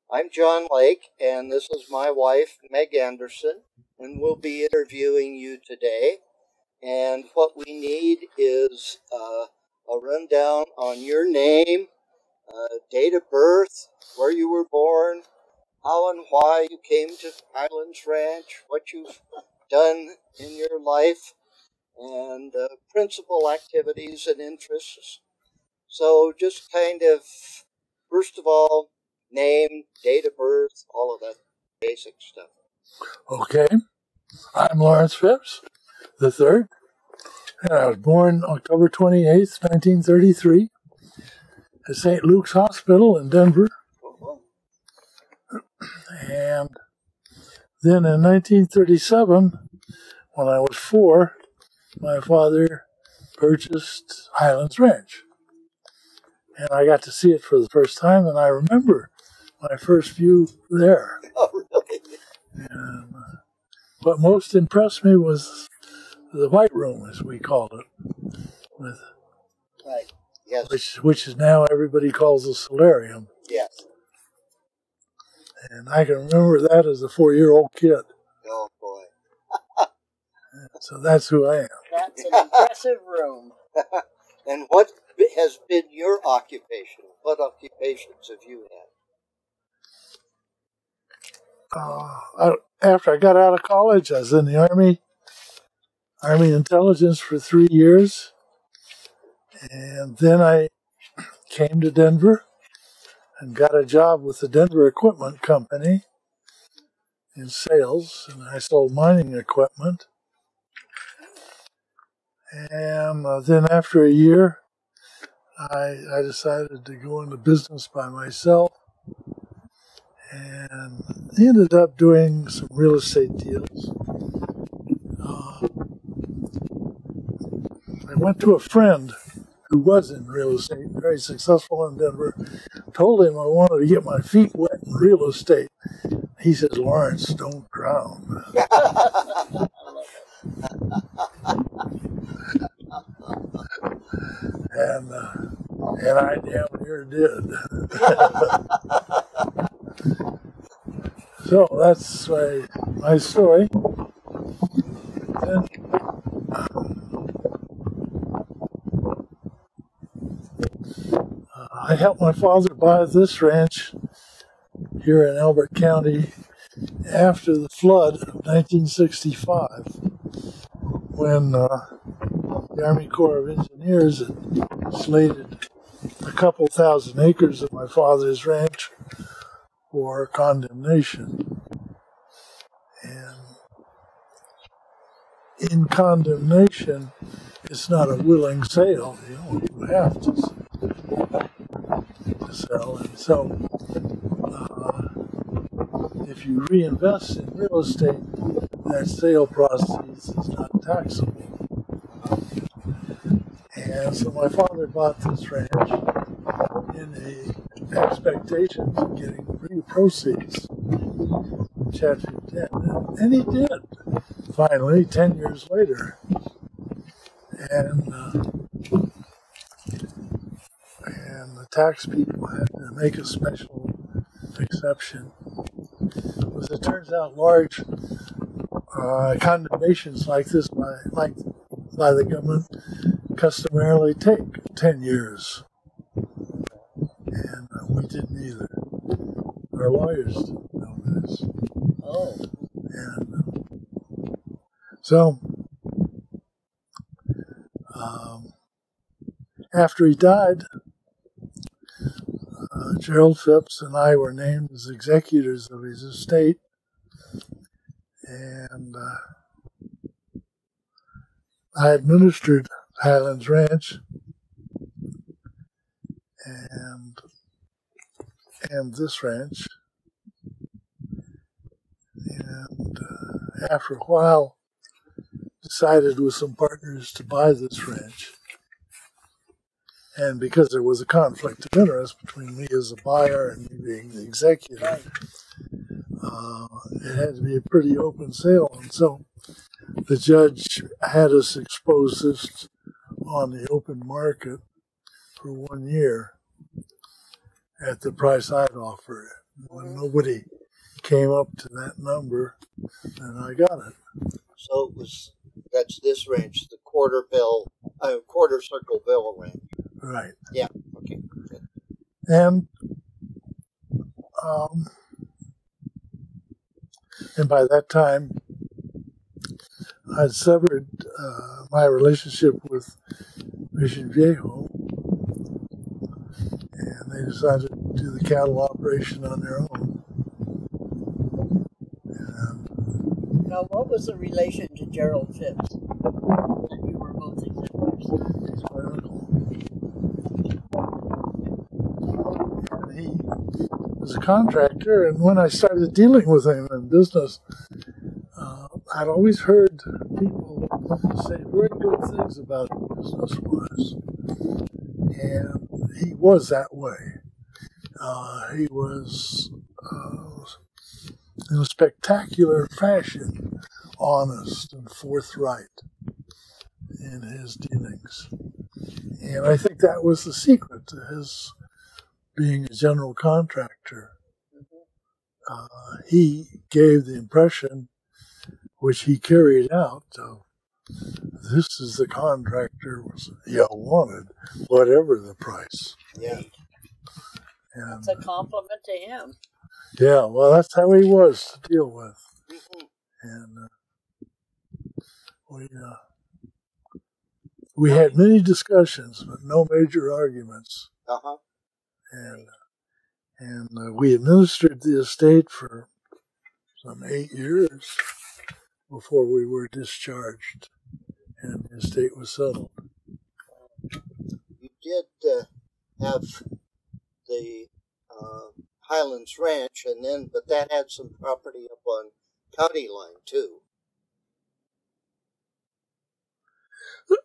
I'm John Lake, and this is my wife, Meg Anderson, and we'll be interviewing you today. And what we need is a rundown on your name, date of birth, where you were born, how and why you came to Highlands Ranch, what you've done in your life, and principal activities and interests. So just kind of, first of all, name, date of birth, all of that basic stuff. Okay, I'm Lawrence Phipps, the third, and I was born October 28th, 1933, at St. Luke's Hospital in Denver. And then in 1937, when I was 4, my father purchased Highlands Ranch. And I got to see it for the first time, and I remember my first view there. Oh, really? And what most impressed me was the White Room, as we called it, with Right. Yes. which is now everybody calls a solarium. Yes. And I can remember that as a 4-year-old kid. Oh, boy. So that's who I am. That's an impressive room. And what has been your occupation? What occupations have you had? After I got out of college, I was in the Army Intelligence for 3 years. And then I came to Denver and got a job with the Denver Equipment Company in sales, and I sold mining equipment. And then after a year, I decided to go into business by myself and ended up doing some real estate deals. I went to a friend who was in real estate, very successful in Denver, told him I wanted to get my feet wet in real estate. He says, "Lawrence, don't drown." And I damn near did. So that's my story. And, I helped my father buy this ranch here in Elbert County after the flood of 1965, when the Army Corps of Engineers had slated a couple thousand acres of my father's ranch for condemnation. And in condemnation, it's not a willing sale. You have to sell. And so if you reinvest in real estate, that sale proceeds is not taxable. And so my father bought this ranch in the expectation of getting free proceeds, which had to be done. And he did, finally, 10 years later. And the tax people had to make a special exception. Because it turns out large condemnations like this by the government customarily take 10 years. And we didn't either. Our lawyers didn't know this. Oh. And so after he died, Gerald Phipps and I were named as executors of his estate. And I administered Highlands Ranch and this ranch. And after a while, decided with some partners to buy this ranch. And because there was a conflict of interest between me as a buyer and me being the executor, it had to be a pretty open sale. And so the judge had us expose this on the open market for 1 year at the price I'd offer When nobody came up to that number, then I got it. So that's this ranch, the quarter circle bill ranch. Right. Yeah. Okay. Good. And by that time, I'd severed my relationship with Mission Viejo, and they decided to do the cattle operation on their own. And Now, what was the relation to Gerald Phipps? That you were both exhibitors. he's my uncle. And he was a contractor, and when I started dealing with him in business, I'd always heard people say very good things about him business-wise. And he was that way. He was, in a spectacular fashion, honest and forthright in his dealings. And I think that was the secret to his being a general contractor. He gave the impression, which he carried out, of this is the contractor you wanted, whatever the price. Yeah. And, That's a compliment to him. yeah, well, that's how he was to deal with. And we had many discussions, but no major arguments. Uh-huh. And we administered the estate for some 8 years before we were discharged, and the estate was settled. You did have the Highlands Ranch, but that had some property up on County Line too.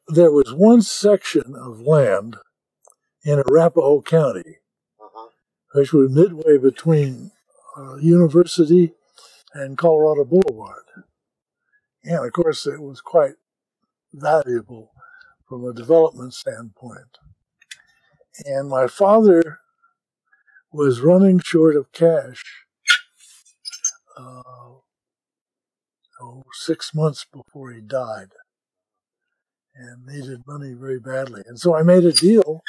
There was one section of land in Arapahoe County, which was midway between University and Colorado Boulevard. And of course, it was quite valuable from a development standpoint. And my father was running short of cash 6 months before he died, and needed money very badly. And so I made a deal,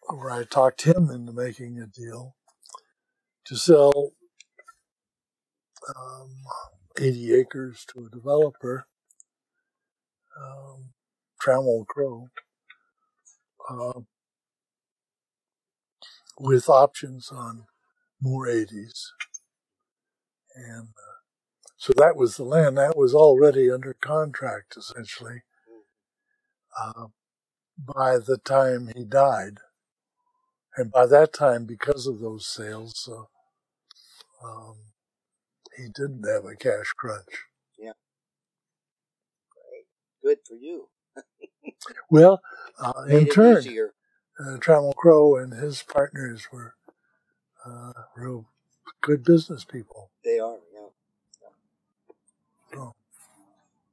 or I talked him into making a deal, to sell 80 acres to a developer, Trammell Crow, with options on more 80s. And so that was the land. That was already under contract, essentially, by the time he died. And by that time, because of those sales, he didn't have a cash crunch. Yeah. Good for you. Well, in turn, easier. Trammell Crow and his partners were real good business people. They are, yeah. Oh.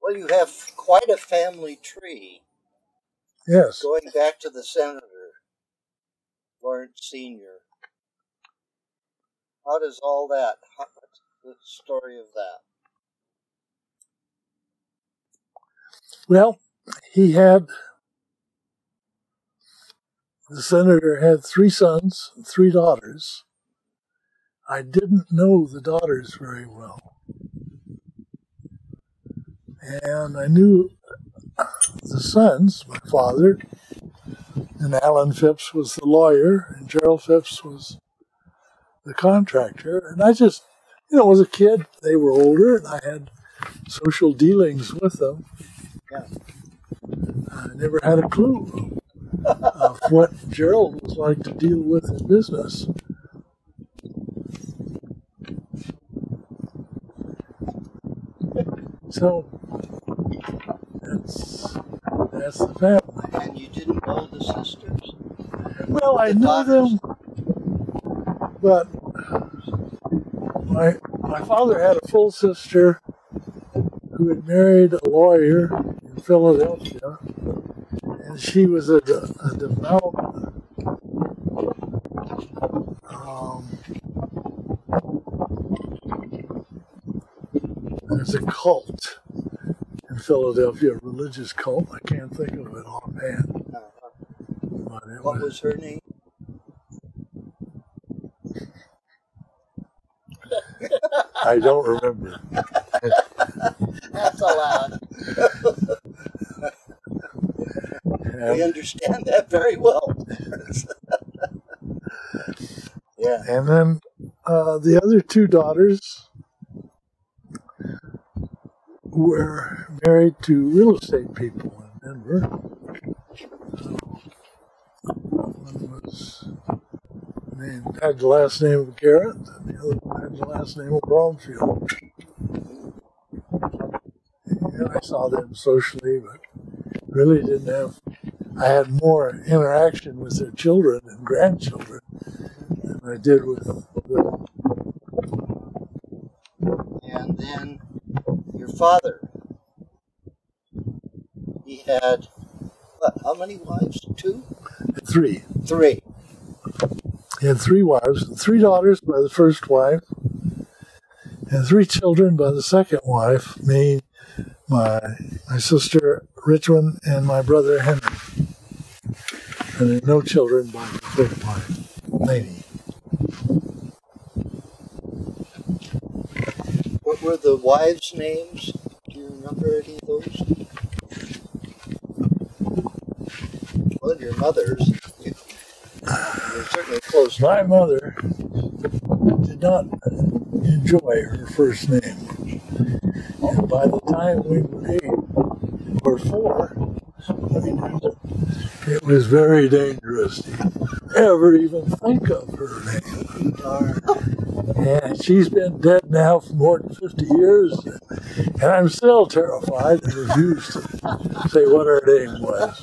Well, you have quite a family tree. Yes. Going back to the senator, Lawrence Sr. How does all that, what's the story of that? Well, the senator had 3 sons and 3 daughters. I didn't know the daughters very well. And I knew the sons, my father, and Alan Phipps was the lawyer, and Gerald Phipps was the contractor. And I just, was a kid. They were older, and I had social dealings with them. Yeah. I never had a clue of what Gerald was like to deal with in business. So that's the family. And you didn't know the sisters? Well, I knew them, but my father had a full sister who had married a lawyer in Philadelphia, and she was a devout There's a cult in Philadelphia, a religious cult. I can't think of it offhand. But What was her name? I don't remember. That's allowed. We understand that very well. Yeah. And then the other two daughters were married to real estate people in Denver. One was had the last name of Garrett, and the other one had the last name of Bromfield. And I saw them socially, but really didn't have. I had more interaction with their children and grandchildren than I did with them. And then your father, he had, what, how many wives? 2? 3. 3. He had 3 wives, 3 daughters by the first wife, and 3 children by the second wife, me, my sister Richmond, and my brother Henry. And then no children by the third wife, Laney. What were the wives' names? Do you remember any of those? Well, your mother's. You're certainly close. My mother did not enjoy her first name. And by the time we were 8 or 4, it was very dangerous to ever even think of her name. And she's been dead now for more than 50 years, and I'm still terrified and refuse to say what her name was.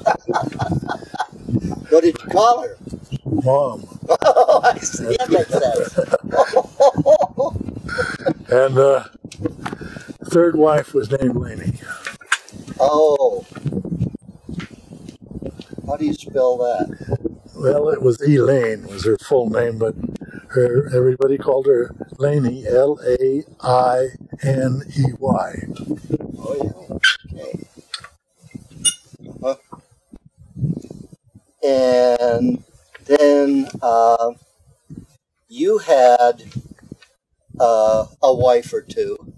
What did you call her? Mom. Oh, I see. That makes sense. And the third wife was named Laney. Oh. How do you spell that? Well, it was Elaine was her full name, but everybody called her Laney, Lainey. Oh, yeah. Okay. And then you had a wife or 2.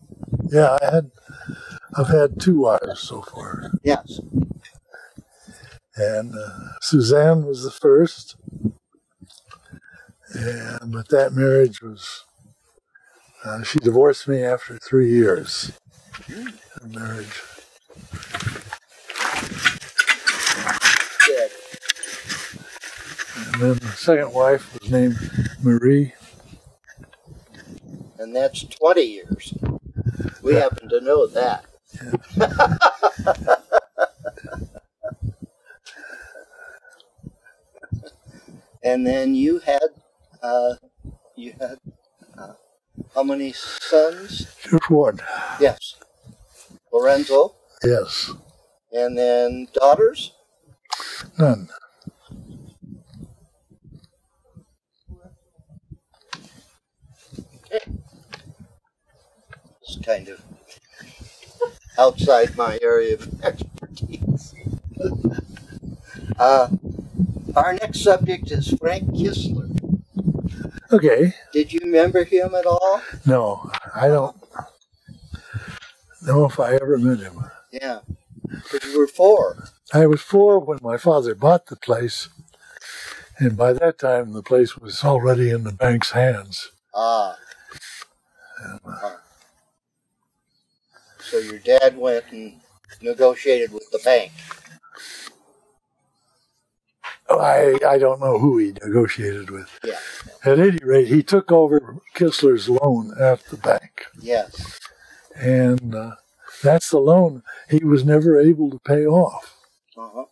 Yeah, I've had 2 wives so far. Yes. And Suzanne was the first, but that marriage was, she divorced me after 3 years of marriage. Good. And then the second wife was named Marie. And that's 20 years. We happen to know that. Yeah. And then you had how many sons? Just one. Yes. Lorenzo. Yes. And then daughters? None. Okay. It's kind of outside my area of expertise. Our next subject is Frank Kistler. Okay. Did you remember him at all? No, I don't know if I ever met him. Yeah. But you were 4. I was 4 when my father bought the place, and by that time the place was already in the bank's hands. Ah. So your dad went and negotiated with the bank. I don't know who he negotiated with. Yeah. At any rate, he took over Kistler's loan at the bank. Yes. And that's the loan he was never able to pay off. Uh-huh.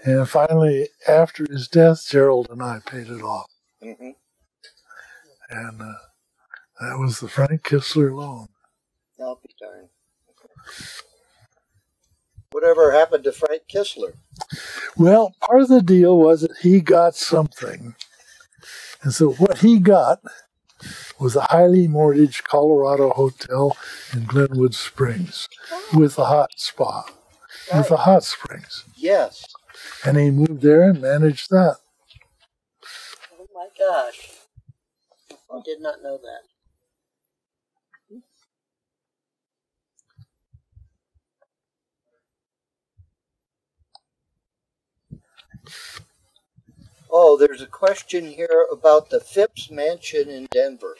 And finally, after his death, Gerald and I paid it off. Mm-hmm. And that was the Frank Kistler loan. I'll be darned. Whatever happened to Frank Kistler? Well, part of the deal was that he got something. And so what he got, was a highly mortgaged Colorado hotel in Glenwood Springs with a hot spa, with a hot springs. Yes. And he moved there and managed that. Oh my gosh. I did not know that. Oh, there's a question here about the Phipps mansion in Denver.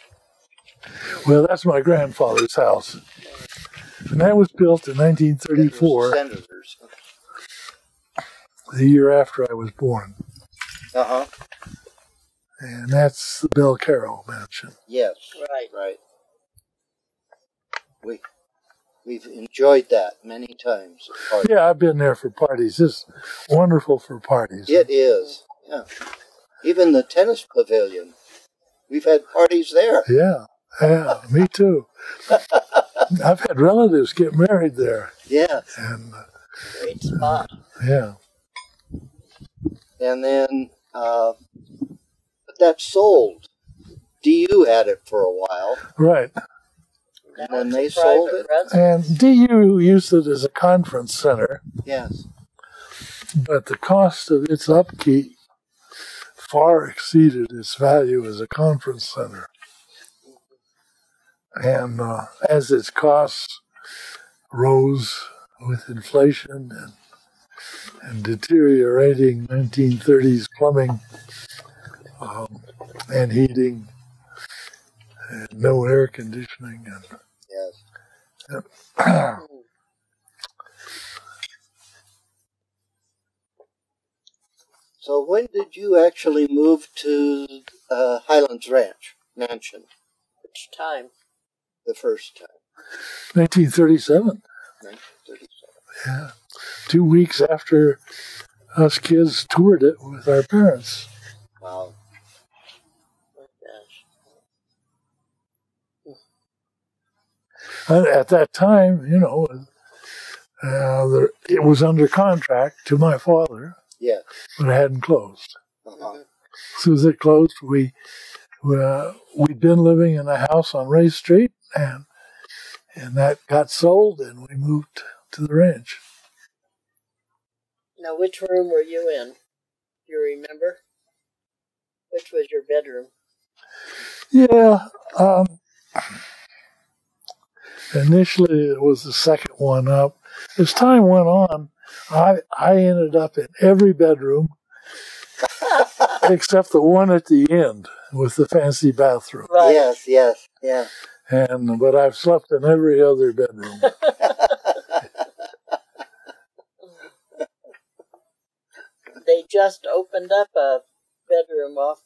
Well, that's my grandfather's house. And that was built in 1934, Senators. the year after I was born. Uh-huh. And that's the Bell Carroll mansion. Yes. Right. Right. We've enjoyed that many times. Yeah, I've been there for parties. It's wonderful for parties. It is. Yeah. Even the tennis pavilion. We've had parties there. Yeah, me too. I've had relatives get married there. Yeah. And Great spot. yeah. And then, but that sold. DU had it for a while. Right. And then they sold it. And DU used it as a conference center. Yes. But the cost of its upkeep far exceeded its value as a conference center. And as its costs rose with inflation and deteriorating 1930s plumbing and heating and no air conditioning. And Yes. So when did you actually move to Highlands Ranch mansion? Which time? The first time. 1937. 1937. Yeah. 2 weeks after us kids toured it with our parents. Wow. Oh gosh. And at that time, you know, it was under contract to my father, Yeah. but it hadn't closed. Uh-huh. As soon as it closed, we'd been living in a house on Ray Street, and that got sold, and we moved to the ranch. Now, which room were you in? Do you remember? Which was your bedroom? Yeah. Initially, it was the second one up. As time went on, I ended up in every bedroom except the one at the end with the fancy bathroom. Right. Yes, yes, yeah. But I've slept in every other bedroom. They just opened up a bedroom off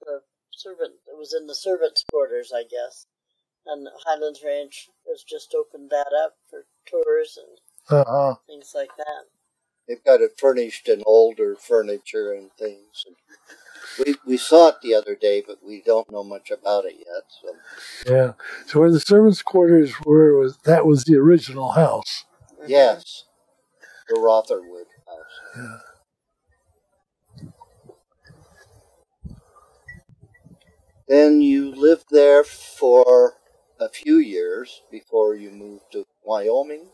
the servant. It was in the servants' quarters, I guess. And Highlands Ranch has just opened that up for tours and things like that. They've got it furnished in older furniture and things. We saw it the other day, but we don't know much about it yet. So. Yeah. So where the servants' quarters were, that was the original house. Yes. The Rotherwood house. Yeah. Then you lived there for a few years before you moved to Wyoming.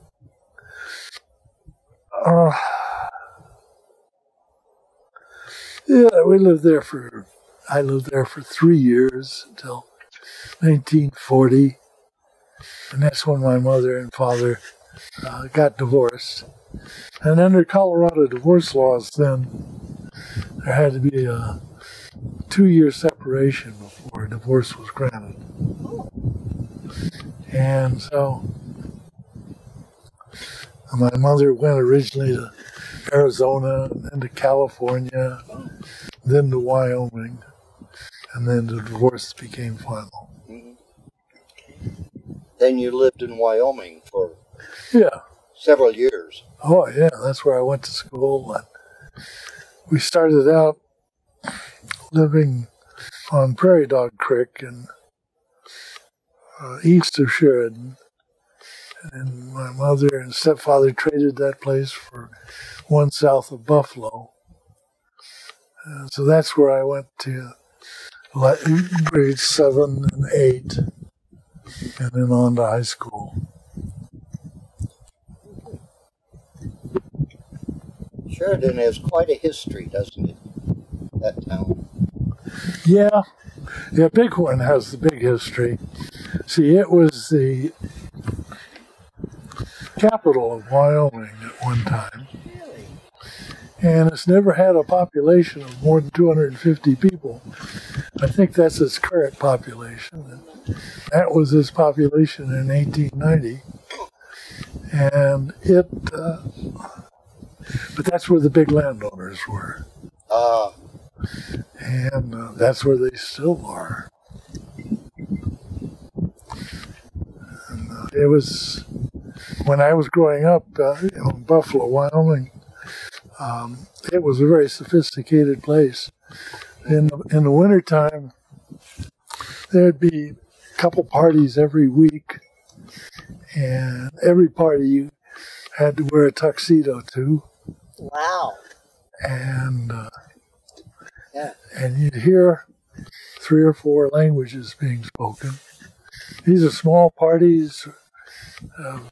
Yeah, I lived there for 3 years until 1940. And that's when my mother and father got divorced. And under Colorado divorce laws then, there had to be a 2-year separation before a divorce was granted. And so my mother went originally to Arizona, and then to California, then to Wyoming, and then the divorce became final. Mm-hmm. Then you lived in Wyoming for several years. Oh, yeah, that's where I went to school. And we started out living on Prairie Dog Creek in east of Sheridan. And my mother and stepfather traded that place for one south of Buffalo. So that's where I went to grades 7 and 8, and then on to high school. Sheridan has quite a history, doesn't it? That town. Yeah, Bighorn has the big history. See, it was the capital of Wyoming at one time. Really? And it's never had a population of more than 250 people. I think that's its current population. That was its population in 1890. And but that's where the big landowners were. And that's where they still are. And, it was, when I was growing up in Buffalo, Wyoming, it was a very sophisticated place. In the wintertime, there'd be a couple parties every week, and every party you had to wear a tuxedo to. Wow. And Yeah. and you'd hear 3 or 4 languages being spoken. These are small parties of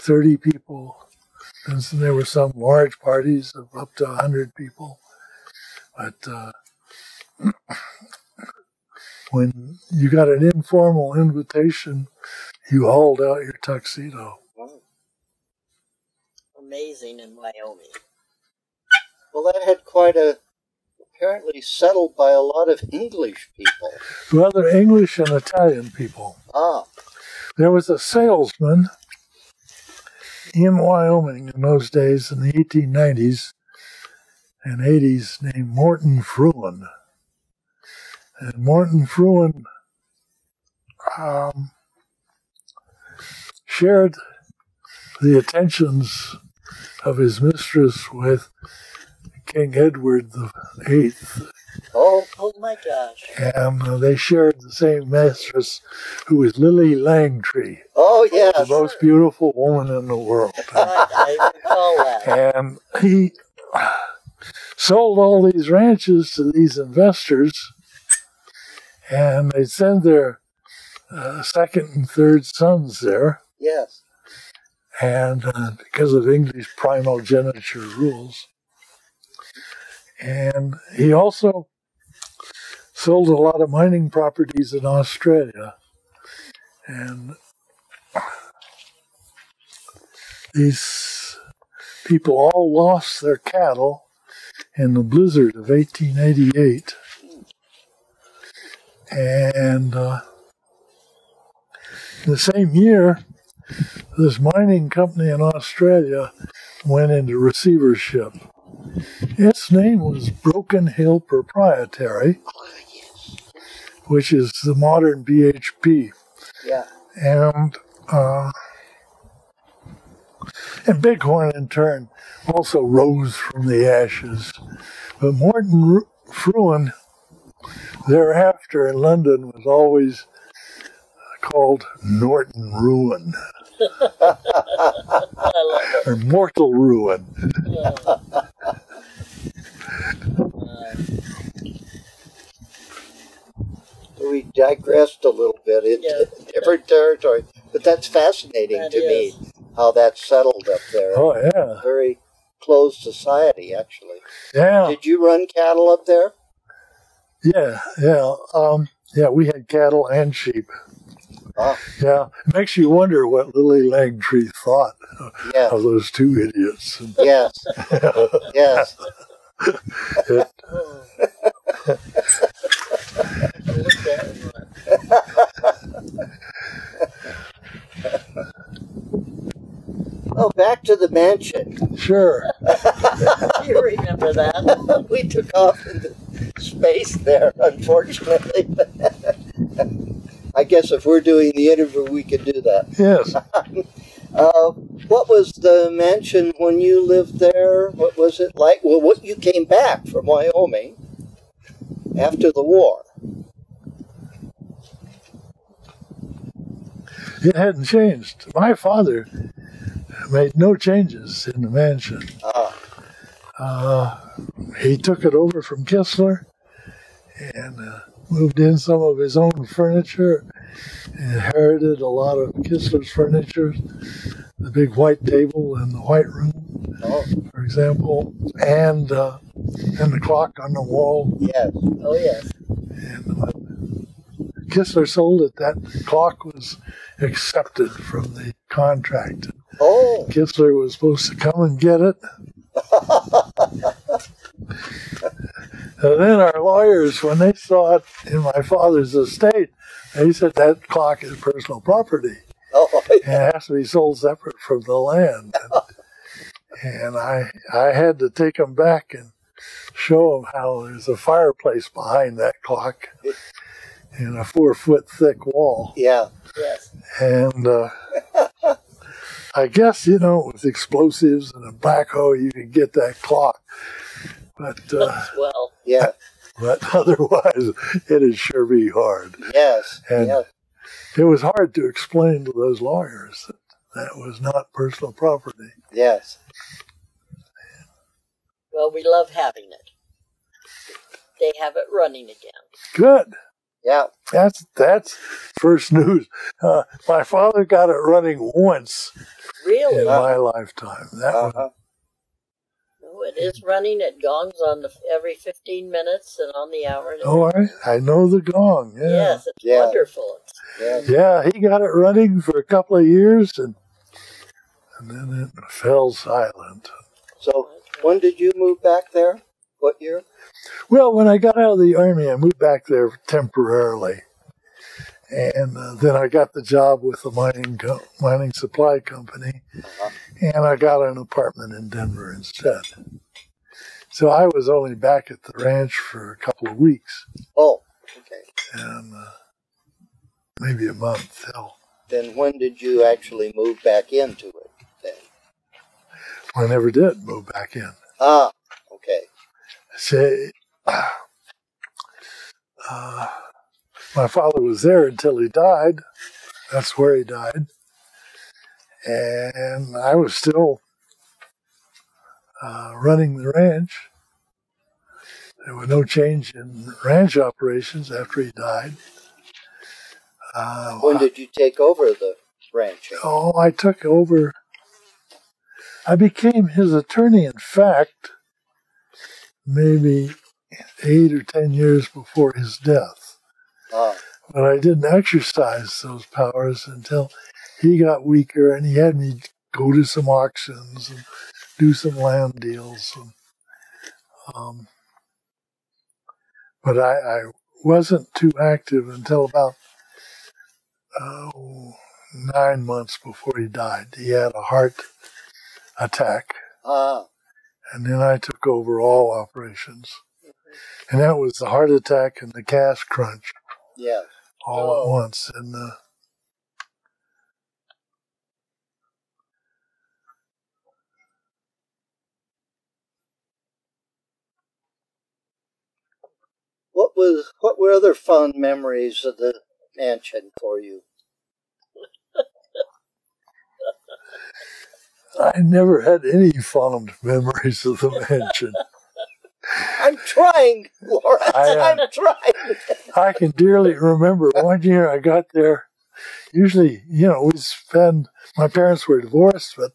30 people. And so there were some large parties of up to 100 people. But when you got an informal invitation, you hauled out your tuxedo. Wow. Amazing in Wyoming. Well, that had quite apparently settled by a lot of English people. Well, they're English and Italian people. There was a salesman in Wyoming in those days, in the 1890s and 80s, named Morton Fruin. And Morton Fruin shared the attentions of his mistress with King Edward VIII. Oh my gosh. And they shared the same mistress, who was Lily Langtry. Oh, yes. The most beautiful woman in the world. Right, I recall that. And he sold all these ranches to these investors, and they'd send their second and third sons there. Yes. And because of English primogeniture rules. And he also sold a lot of mining properties in Australia. And these people all lost their cattle in the blizzard of 1888. And the same year, this mining company in Australia went into receivership. Its name was Broken Hill Proprietary, which is the modern BHP. Yeah. And Bighorn, in turn, also rose from the ashes. But Morton Fruin, thereafter in London, was always called Norton Ruin. Or Mortal Ruin. We digressed a little bit into different territory, but that's fascinating to me, how that settled up there. Oh, yeah. Very closed society, actually. Yeah. Did you run cattle up there? Yeah. We had cattle and sheep. Yeah, it makes you wonder what Lily Langtry thought of those two idiots. Yes. Yes. Oh, back to the mansion. Sure. You remember that? We took off into space there, unfortunately. I guess if we're doing the interview, we could do that. Yes. What was the mansion when you lived there? What was it like? Well, what you came back from Wyoming after the war. It hadn't changed. My father made no changes in the mansion. He took it over from Kistler, and and moved in some of his own furniture. Inherited a lot of Kistler's furniture, the big white table in the white room, for example, and the clock on the wall. Yes. Oh, yes. And when Kistler sold it, that clock was accepted from the contract. Oh. Kistler was supposed to come and get it. And then our lawyers, when they saw it in my father's estate, they said that clock is personal property. Oh, And it has to be sold separate from the land. And I had to take them back and show them how there's a fireplace behind that clock and a 4-foot thick wall. yeah. Yes. And I guess, with explosives and a backhoe, you could get that clock. But Well, Yeah. but otherwise, it'd sure be hard. Yes. And Yes. it was hard to explain to those lawyers that that was not personal property. Yes. well, we love having it. They have it running again. Good. Yeah. That's first news. My father got it running once Really? in my lifetime. That was, Uh-huh. No, it is running. It gongs on every 15 minutes and on the hour. I know the gong. Yeah. Yes, it's Yeah. wonderful. Yes. Yeah, he got it running for a couple of years, and then it fell silent. So when did you move back there? What year? Well, when I got out of the Army, I moved back there temporarily. And then I got the job with the mining supply company, and I got an apartment in Denver instead. So I was only back at the ranch for a couple of weeks, Oh, okay. and maybe a month. Hell, Then when did you actually move back into it then? I never did move back in. Ah, okay. Say, my father was there until he died. That's where he died. And I was still running the ranch. There was no change in ranch operations after he died. When did you take over the ranching? I took over. I became his attorney, in fact, maybe 8 or 10 years before his death. Ah, But I didn't exercise those powers until he got weaker, and he had me go to some auctions and do some land deals. But I wasn't too active until about 9 months before he died. He had a heart attack, ah, and then I took over all operations. And that was the heart attack and the cash crunch yes. all at once. And What were other fond memories of the mansion for you? I never had any fond memories of the mansion. I'm trying, Lawrence. I'm trying. I can dearly remember one year I got there. Usually, my parents were divorced, but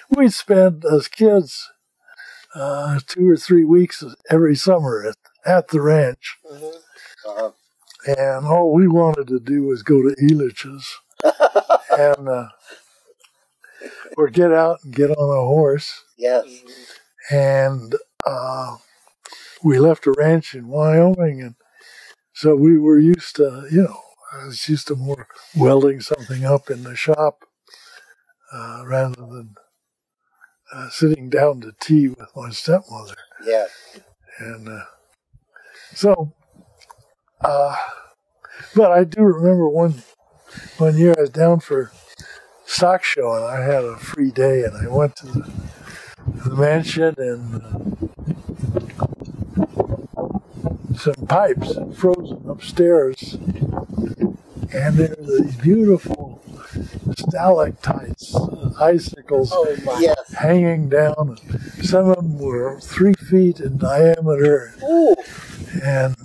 we'd spend as kids 2 or 3 weeks every summer at the ranch. Mm-hmm. Uh-huh. And all we wanted to do was go to Elitch's and or get out and get on a horse. Yes. And we left a ranch in Wyoming, and so we were used to, I was used to more welding something up in the shop rather than sitting down to tea with my stepmother. Yes. And but I do remember one year I was down for stock show, and I had a free day, and I went to the mansion, and some pipes frozen upstairs, and there's these beautiful stalactites, icicles Yes. hanging down. Some of them were 3 feet in diameter, Ooh. and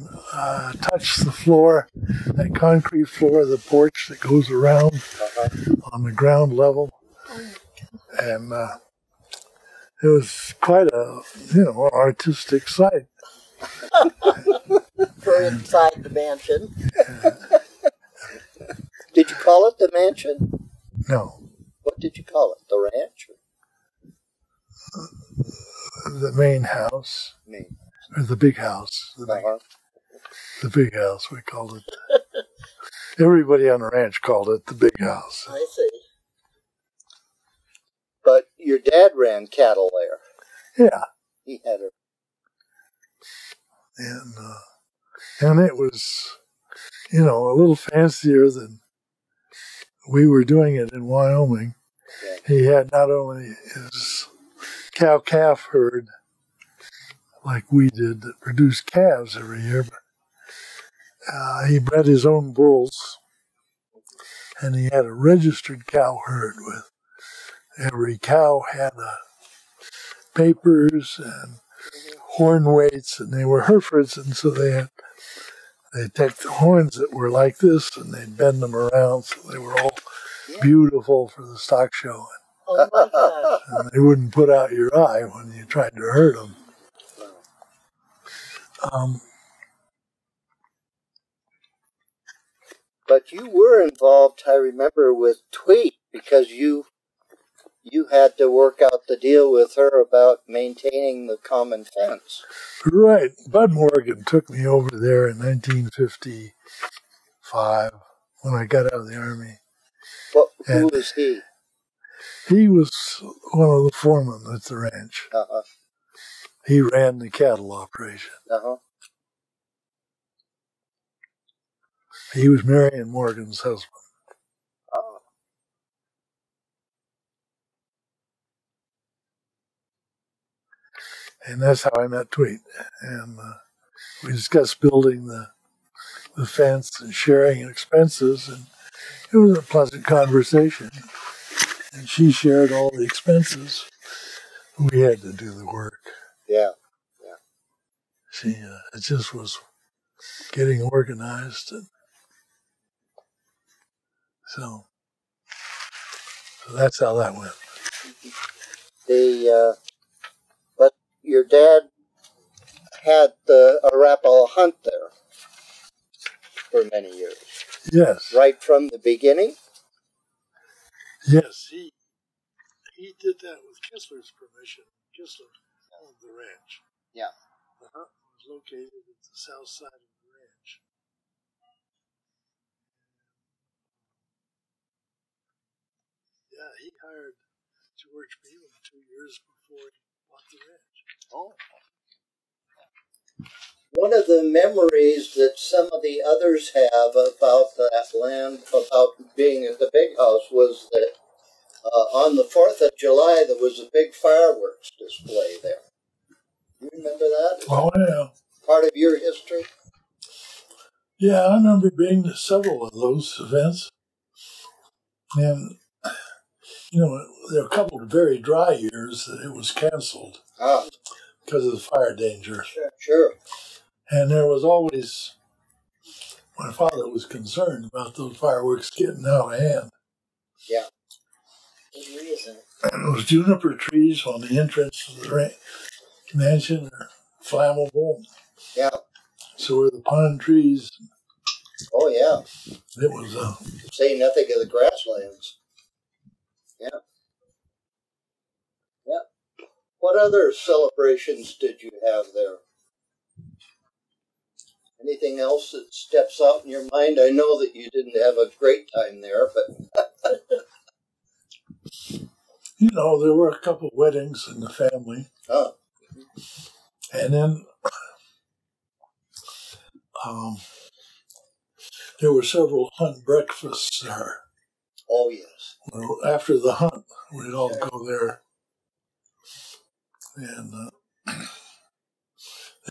touch the floor, that concrete floor of the porch that goes around on the ground level. And it was quite a, artistic sight. For inside the mansion. Did you call it the mansion? No, What did you call it? The ranch? the main house, Me. or the big house. The big house, we called it. Everybody on the ranch called it the big house. I see. But your dad ran cattle there. Yeah. He had a... And it was, a little fancier than we were doing it in Wyoming. Yeah. He had not only his cow-calf herd, like we did, that produced calves every year, but he bred his own bulls, and he had a registered cow herd with every cow had papers and horn weights, and they were Herefords, and so they'd take the horns that were like this and they'd bend them around so they were all beautiful for the stock show. Oh my gosh. And they wouldn't put out your eye when you tried to herd them. But you were involved, I remember, with Tweet because you had to work out the deal with her about maintaining the common fence. Right. Bud Morgan took me over there in 1955 when I got out of the Army. Who was he? He was one of the foremen at the ranch. Uh-huh. He ran the cattle operation. Uh-huh. He was Marion Morgan's husband. Oh. And that's how I met Tweet. And we discussed building the fence and sharing expenses. And it was a pleasant conversation. And she shared all the expenses. We had to do the work. Yeah. It just was getting organized. And so that's how that went. But your dad had the Arapaho hunt there for many years. Yes. Right from the beginning? Yes, he did that with Kistler's permission. Kistler owned the ranch. Yeah. The hunt was located at the south side of the ranch. Yeah, he hired George Beeman 2 years before he bought the ranch. Oh. One of the memories that some of the others have about that land, about being at the big house, was that on the 4th of July there was a big fireworks display there. You remember that? Oh, yeah. Part of your history? Yeah, I remember being to several of those events. And, there were a couple of very dry years that it was canceled because of the fire danger. Sure. And there was always, my father was concerned about those fireworks getting out of hand. Yeah. Good reason. And those juniper trees on the entrance to the mansion are flammable. Yeah. So were the pine trees. Oh, yeah. It was say nothing of the grasslands. Yeah. Yeah. What other celebrations did you have there? Anything else that steps out in your mind? I know that you didn't have a great time there, but... there were a couple weddings in the family. Oh. And then there were several hunt breakfasts there. Oh, yes. After the hunt, we'd all go there. And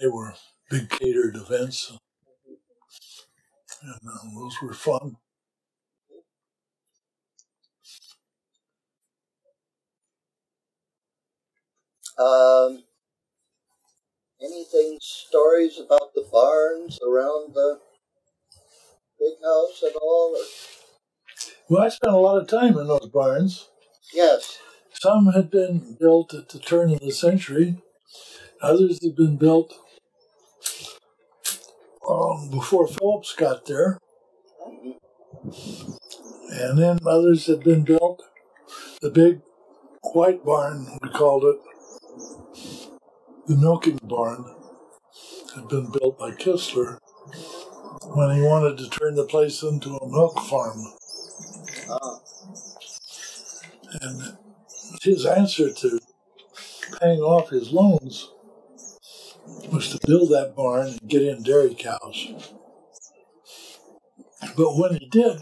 they were big catered events. And those were fun. Anything, stories about the barns around the big house at all? Or? Well, I spent a lot of time in those barns. Yes. Some had been built at the turn of the century. Others had been built before Phipps got there. And then others had been built. The big white barn, we called it, the milking barn, had been built by Kistler when he wanted to turn the place into a milk farm. And his answer to paying off his loans was to build that barn and get in dairy cows. But when he did,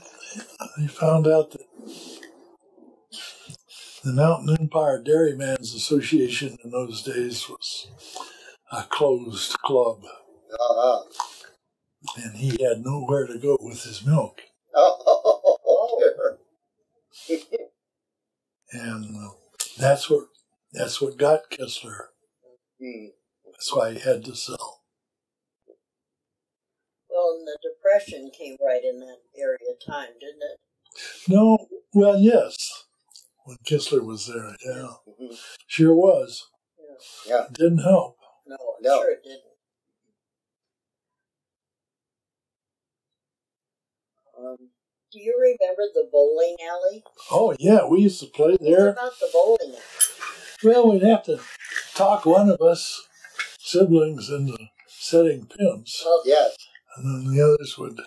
he found out that the Mountain Empire Dairymen's Association in those days was a closed club. And he had nowhere to go with his milk. And that's what got Kistler. That's why he had to sell. Well, and the Depression came right in that area of time, didn't it? No, well, yes. When Kistler was there, yeah. Sure was. Yeah. It didn't help. No, sure it didn't. Do you remember the bowling alley? Oh, yeah, we used to play there. What about the bowling alley? Well, we'd have to talk one of us siblings into setting pins. Oh, yes. And then the others would...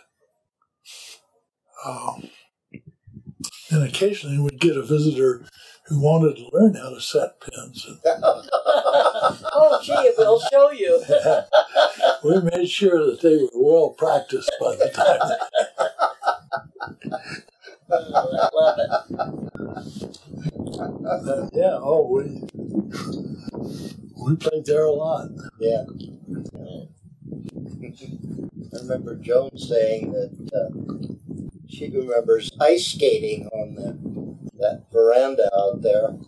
and occasionally we'd get a visitor who wanted to learn how to set pins. Oh, gee, we'll show you. We made sure that they were well practiced by the time. I love it. Yeah, we played there a lot. Yeah. I remember Joan saying that she remembers ice skating on that veranda out there.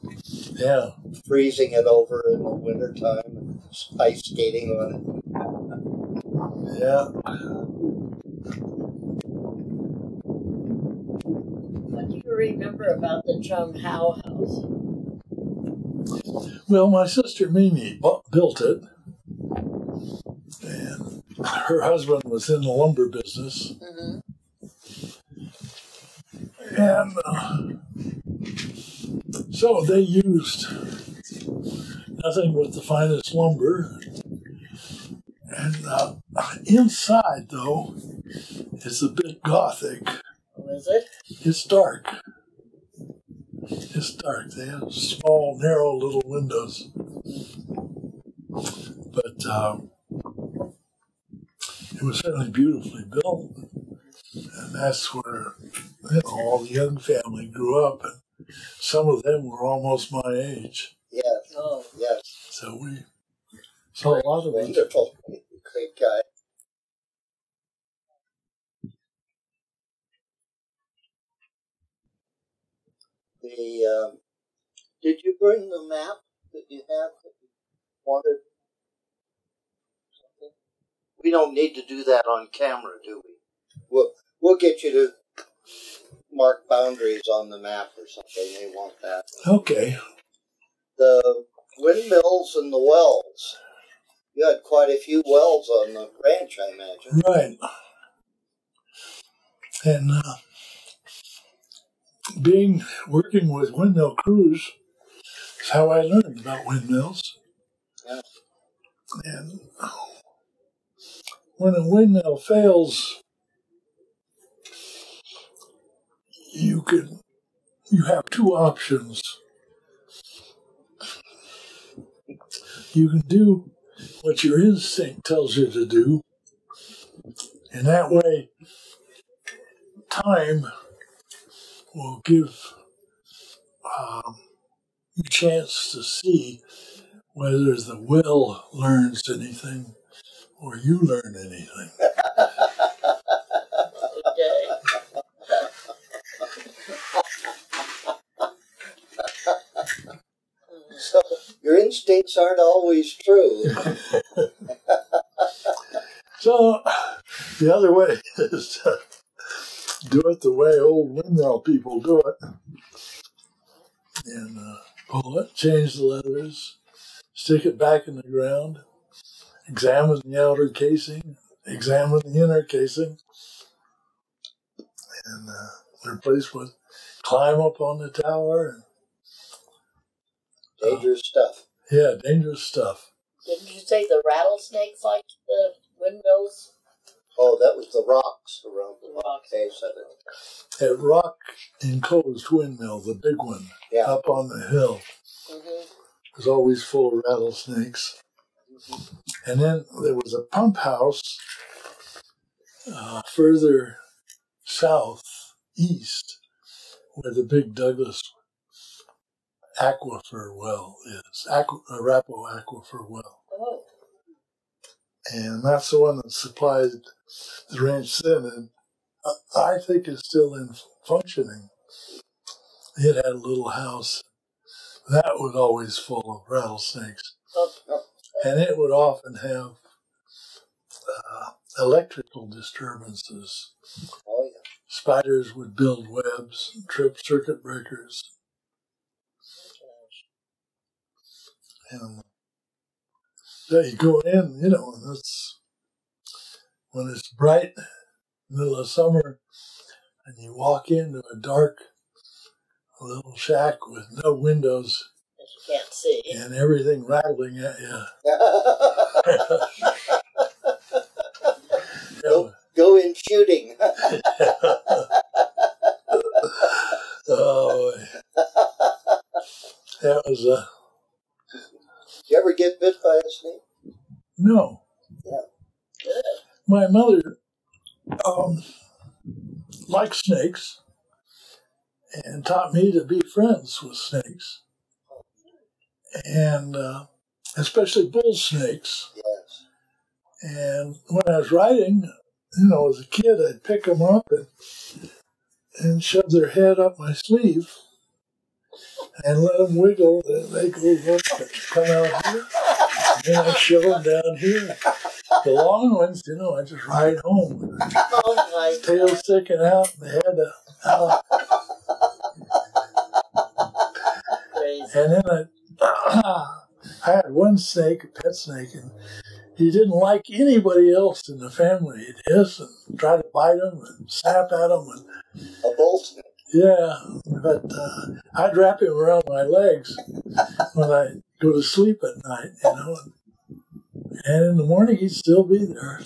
Yeah. Freezing it over in the wintertime and ice skating on it. Yeah. What do you remember about the Chum Howe house? Well, my sister Mimi built it. And her husband was in the lumber business. Mm-hmm. And so they used nothing but the finest lumber. And inside, though, it's a bit Gothic. Oh, is it? It's dark. It's dark. They have small, narrow little windows. But it was certainly beautifully built. And that's where all the young family grew up. And some of them were almost my age. Yes. Oh, yes. So we saw a lot of it. Wonderful. Great guy. Did you bring the map that you had that you wanted? Something? We don't need to do that on camera, do we? We'll get you to mark boundaries on the map or something. They want that. Okay. The windmills and the wells. You had quite a few wells on the ranch, I imagine. Right. And working with windmill crews is how I learned about windmills. Yeah. And when a windmill fails, you have two options. You can do what your instinct tells you to do, and that way time will give you a chance to see whether the will learns anything or you learn anything. okay. So your instincts aren't always true. So the other way is to do it the way old windmill people do it. And pull it, change the leathers, stick it back in the ground, examine the outer casing, examine the inner casing, and the place would climb up on the tower. Dangerous stuff. Yeah, dangerous stuff. Didn't you say the rattlesnakes like the windmills? Oh, that was the rocks around The rocks. base of it. That rock enclosed windmill, the big one, Yeah. up on the hill, was always full of rattlesnakes. And then there was a pump house further southeast where the big Douglas aquifer well is, Arapaho aquifer well. Oh. And that's the one that supplied the ranch then, and I think it's still in functioning. It had a little house that was always full of rattlesnakes, and it would often have electrical disturbances. Oh, yeah. Spiders would build webs and trip circuit breakers. And so you go in, and that's when it's bright, middle of summer, and you walk into a dark little shack with no windows That you can't see. and everything rattling at you. Go in shooting. Oh, that was Did you ever get bit by a snake? no. Yeah. Good. My mother liked snakes and taught me to be friends with snakes, and especially bull snakes. Yes. And when I was riding, as a kid, I'd pick them up and shove their head up my sleeve and let them wiggle. And they go look and come out here. And then I shove them down here. The long ones, I just ride home with their Oh my tail sticking out and the head out. Crazy. And then I had one snake, a pet snake, and he didn't like anybody else in the family. He'd hiss and try to bite them and snap at them. A bull snake. Yeah, but I'd wrap him around my legs when I go to sleep at night, And in the morning, he'd still be there.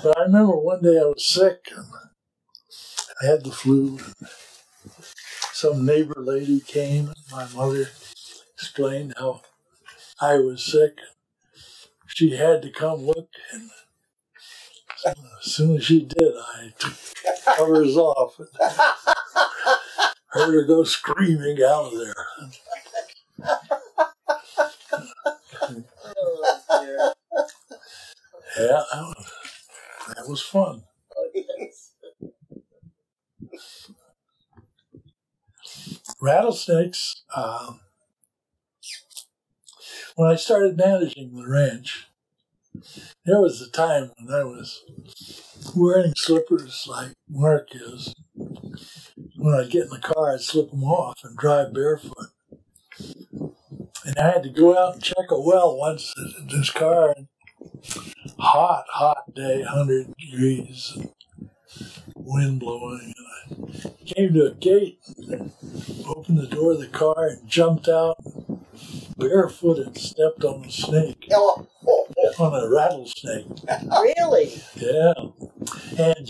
But I remember one day I was sick, and I had the flu. Some neighbor lady came, and my mother explained how I was sick. She had to come look, and as soon as she did, I took the covers off and heard her go screaming out of there. Oh dear. Yeah, that was fun. Oh yes. Rattlesnakes, when I started managing the ranch, there was a time when I was wearing slippers like Mark is. When I'd get in the car, I'd slip them off and drive barefoot. And I had to go out and check a well once in this car. And hot day, 100 degrees, and wind blowing. And I came to a gate, and opened the door of the car, and jumped out, barefooted, stepped on a snake, on a rattlesnake. Really? Yeah. And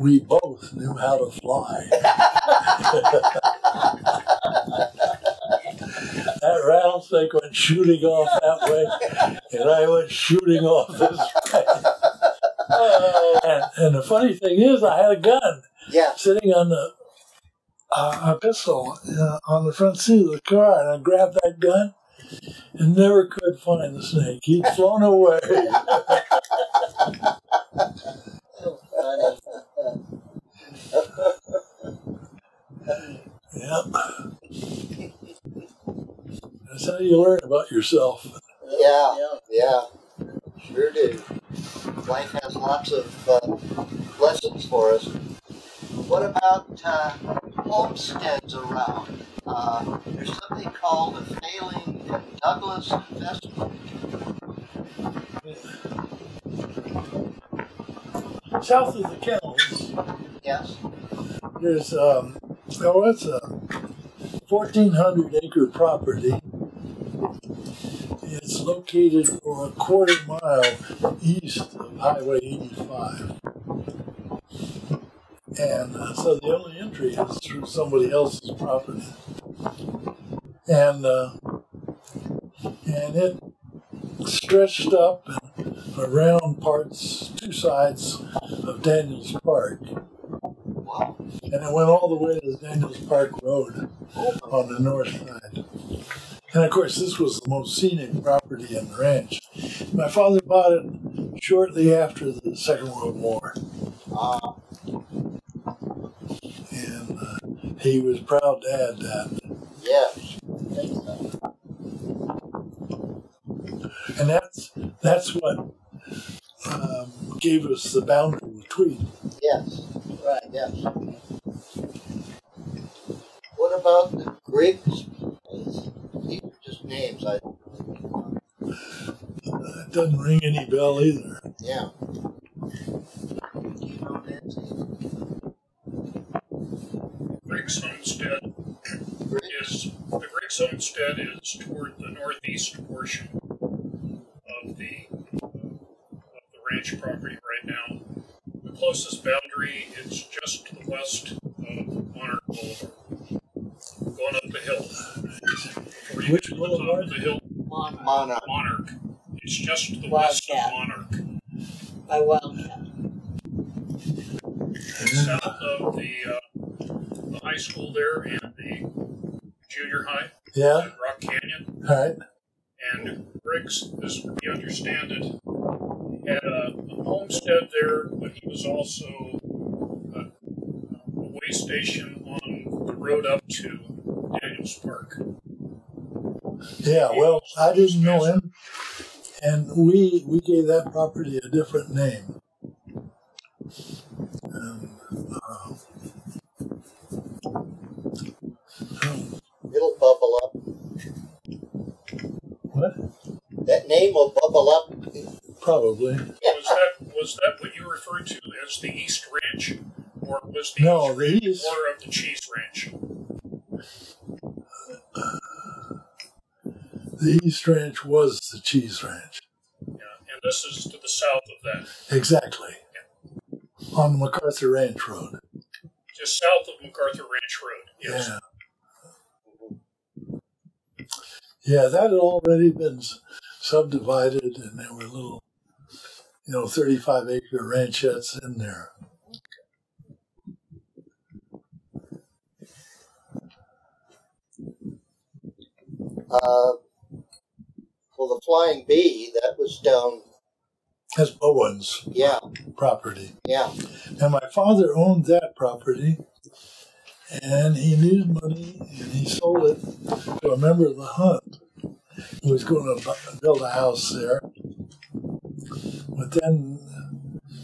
we both knew how to fly. That rattlesnake went shooting off that way, and I went shooting off this way. And the funny thing is, I had a gun sitting on a pistol on the front seat of the car, and I grabbed that gun and never could find the snake. He'd flown away. So funny. Yep. That's how you learn about yourself. Yeah. Sure do. Life has lots of lessons for us. What about homesteads around? There's something called a failing Douglas investment. South of the kennels, Yes. there's it's a 1,400-acre property. It's located a quarter mile east of Highway 85. And so the only entry is through somebody else's property. And it stretched up and around two sides of Daniels Park. Wow. And it went all the way to the Daniels Park Road on the north side. And of course, this was the most scenic property in the ranch. My father bought it shortly after the Second World War. And he was proud to add that. Yes. And that's what gave us the boundary between. Yes. Right. Yes. What about the Griggs? These are just names. It doesn't ring any bell either. Yeah. Do you know, Nancy? Griggs Homestead is toward the northeast portion of the ranch property right now. The closest boundary is just to the west of Monarch Boulevard. Going up the hill. Which boulevard? The hill. Monarch. It's just to the west of Monarch. By Wildcat. South of the high school there and the junior high. Yeah. At Rock Canyon. Right. And Briggs, as we understand it, had a homestead there, but he was also a way station on the road up to Daniels Park. Yeah, well, I didn't know him, and we gave that property a different name. It'll bubble up. What? That name will bubble up. Probably. Was that what you referred to as the East Ranch, or was the East Ranch more of the Cheese Ranch? The East Ranch was the Cheese Ranch. Yeah, and this is to the south of that. Exactly. Yeah. On the MacArthur Ranch Road. Just south of MacArthur Ranch Road, yes. Yeah. Yeah, that had already been subdivided, and there were little, 35-acre ranchettes in there. Well, the Flying Bee, that was down. That's Bowen's property. Yeah. And my father owned that property, and he needed money, and he sold it to a member of the hunt who was going to build a house there. But then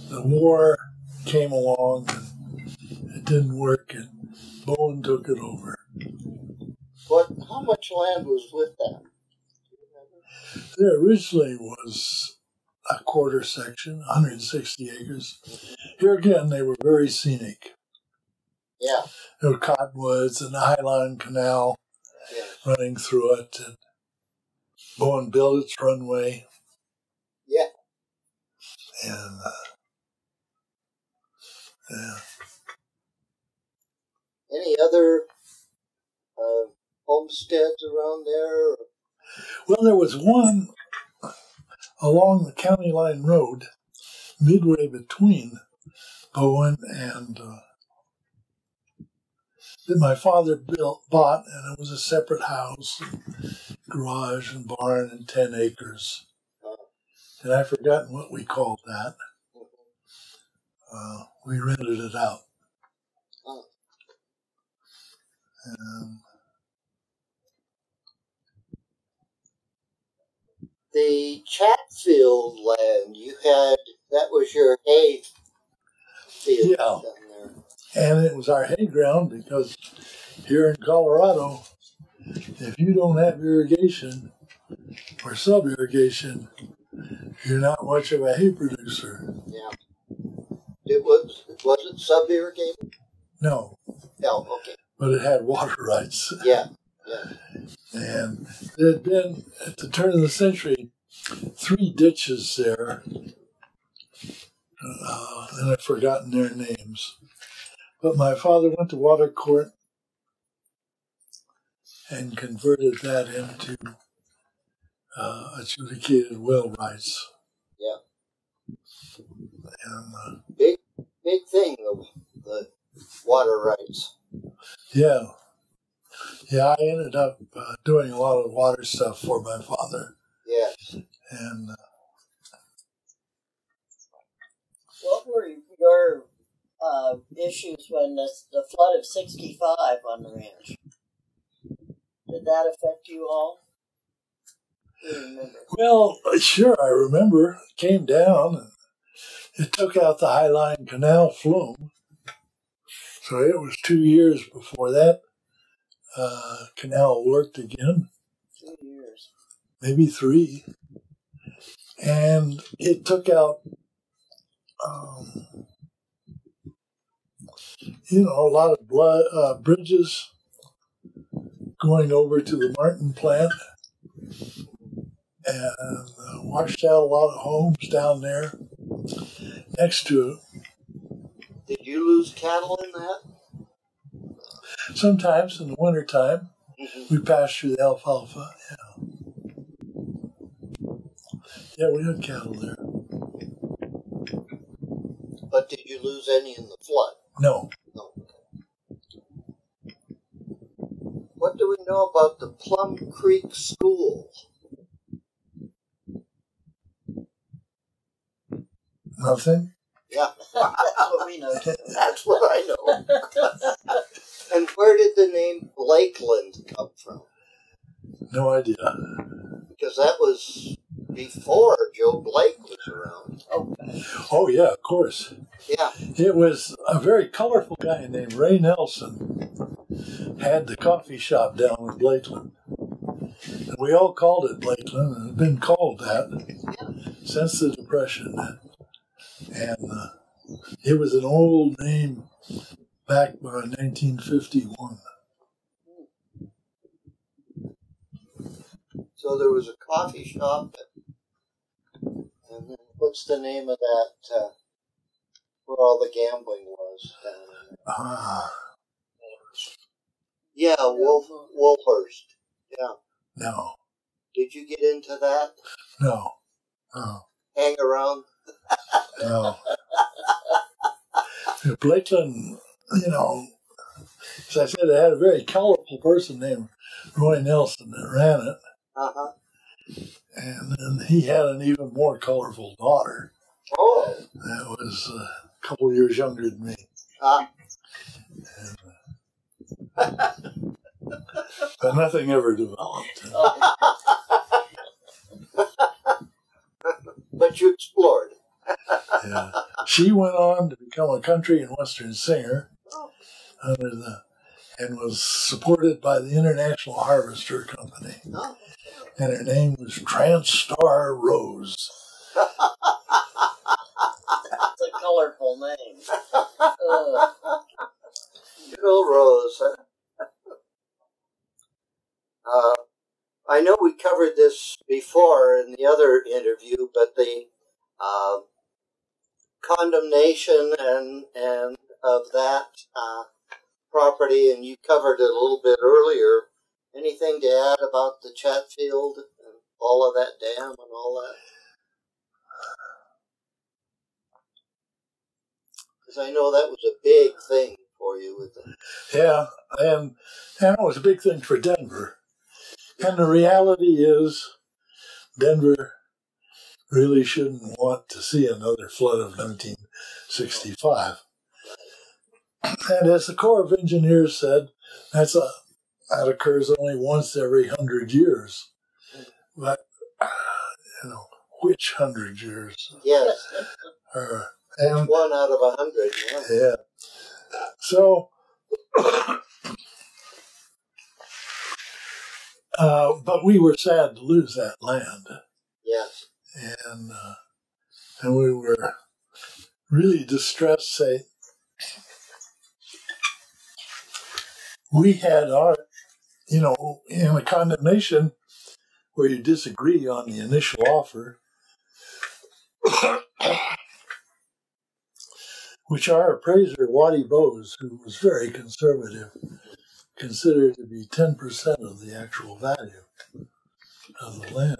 the war came along, and it didn't work, and Bowen took it over. How much land was with that? There originally was a quarter section, 160 acres. Here again, they were very scenic. Yeah. There were cottonwoods and the Highland Canal running through it. And Bowen built its runway. Yeah. And, Any other homesteads around there? Well, there was one along the County Line Road, midway between Bowen and that my father bought, and it was a separate house, garage and barn, and 10 acres. And I've forgotten what we called that. We rented it out. The Chatfield land, you had that was your hay field Yeah. down there. And it was our hay ground because here in Colorado, if you don't have irrigation or sub-irrigation, you're not much of a hay producer. Yeah. Was it sub-irrigated? No. Oh, okay. But it had water rights. Yeah. And there had been, at the turn of the century, 3 ditches there. And I've forgotten their names. But my father went to water court and converted that into adjudicated well rights. Yeah. And, big thing, the water rights. Yeah. Yeah, I ended up doing a lot of water stuff for my father. Yes. And what were your issues when the flood of '65 on the ranch? Did that affect you all? Do you remember? well, sure, I remember. It came down and it took out the Highland Canal flume. So it was 2 years before that canal worked again. 2 years. Maybe 3. And it took out, a lot of bridges going over to the Martin plant and washed out a lot of homes down there next to it. Did you lose cattle in that? Sometimes in the wintertime, Mm-hmm. we pasture the alfalfa. Yeah, we had cattle there. But did you lose any in the flood? No. No. What do we know about the Plum Creek School? Nothing? Yeah. That's what we know. That's what I know. And where did the name Blakeland come from? No idea. Because that was before Joe Blake was around. Okay. Oh, yeah, of course. Yeah. It was a very colorful guy named Ray Nelson had the coffee shop down in Blakeland. And we all called it Blakeland, and it's been called that since the Depression. And it was an old name back by 1951. So there was a coffee shop. And then what's the name of that, where all the gambling was down there? Yeah, Woolhurst. Yeah. No. Did you get into that? No. No. Hang around? No. Blakeland, as I said, it had a very colorful person named Roy Nelson that ran it. Uh-huh. And then he had an even more colorful daughter. Oh. That was a couple years younger than me. But nothing ever developed. But you explored. Yeah. She went on to become a country and western singer and was supported by the International Harvester Company. Oh. And her name was Transstar Rose. That's a colorful name. Good old Rose. I know we covered this before in the other interview, but the condemnation and of that property, and you covered it a little bit earlier. Anything to add about the Chatfield and all of that dam and all that? Because I know that was a big thing for you with them. Yeah, and it was a big thing for Denver. And the reality is, Denver really shouldn't want to see another flood of 1965. And as the Corps of Engineers said, that occurs only once every 100 years. But, which 100 years? Yes. And 1 out of 100. Yeah. yeah. So, but we were sad to lose that land, Yes. and we were really distressed. Say, we had our, in a condemnation where you disagree on the initial offer, which our appraiser, Waddy Bowes, who was very conservative, considered to be 10% of the actual value of the land.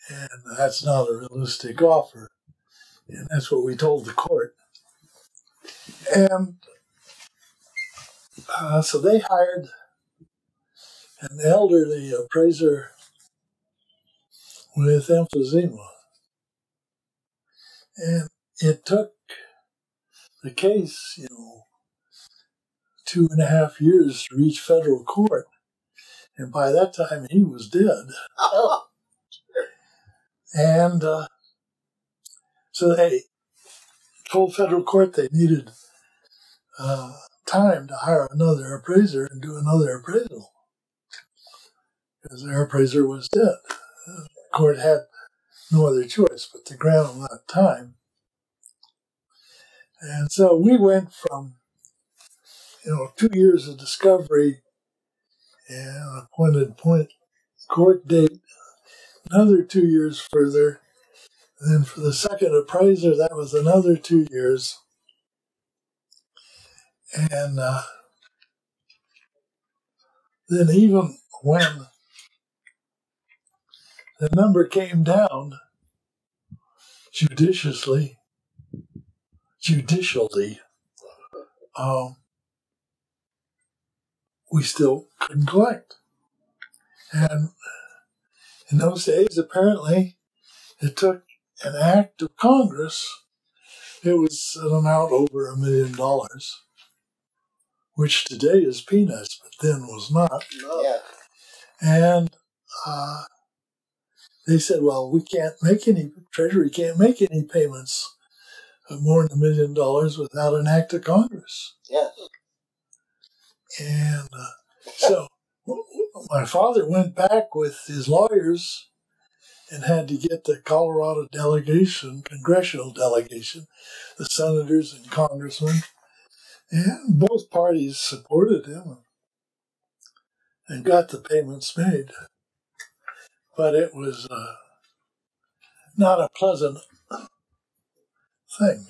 And that's not a realistic offer. And that's what we told the court. And so they hired an elderly appraiser with emphysema. And it took the case, 2.5 years to reach federal court. And by that time, he was dead. Oh, And so they told federal court they needed time to hire another appraiser and do another appraisal because their appraiser was dead. The court had no other choice but to grant them that time. And so we went from, 2 years of discovery and appointed court date, another 2 years further. And then for the second appraiser, that was another 2 years. And then even when the number came down judicially, we still couldn't collect. And in those days, apparently, it took an act of Congress. It was an amount over $1 million, which today is peanuts, but then was not. No. Yeah. And they said, well, Treasury can't make any payments of more than $1 million without an act of Congress. Yes. And so my father went back with his lawyers and had to get the Colorado congressional delegation, the senators and congressmen, and both parties supported him and got the payments made. But it was not a pleasant thing.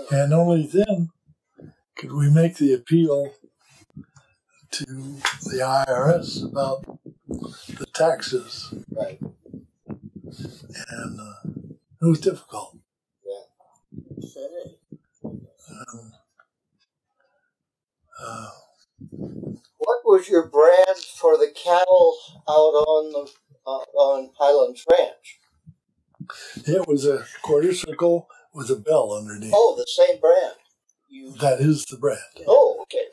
And only then could we make the appeal to the IRS about the taxes. Right. And it was difficult. What was your brand for the cattle out on Highlands Ranch? It was a quarter circle with a bell underneath. Oh, the same brand. That is the brand. Oh, okay.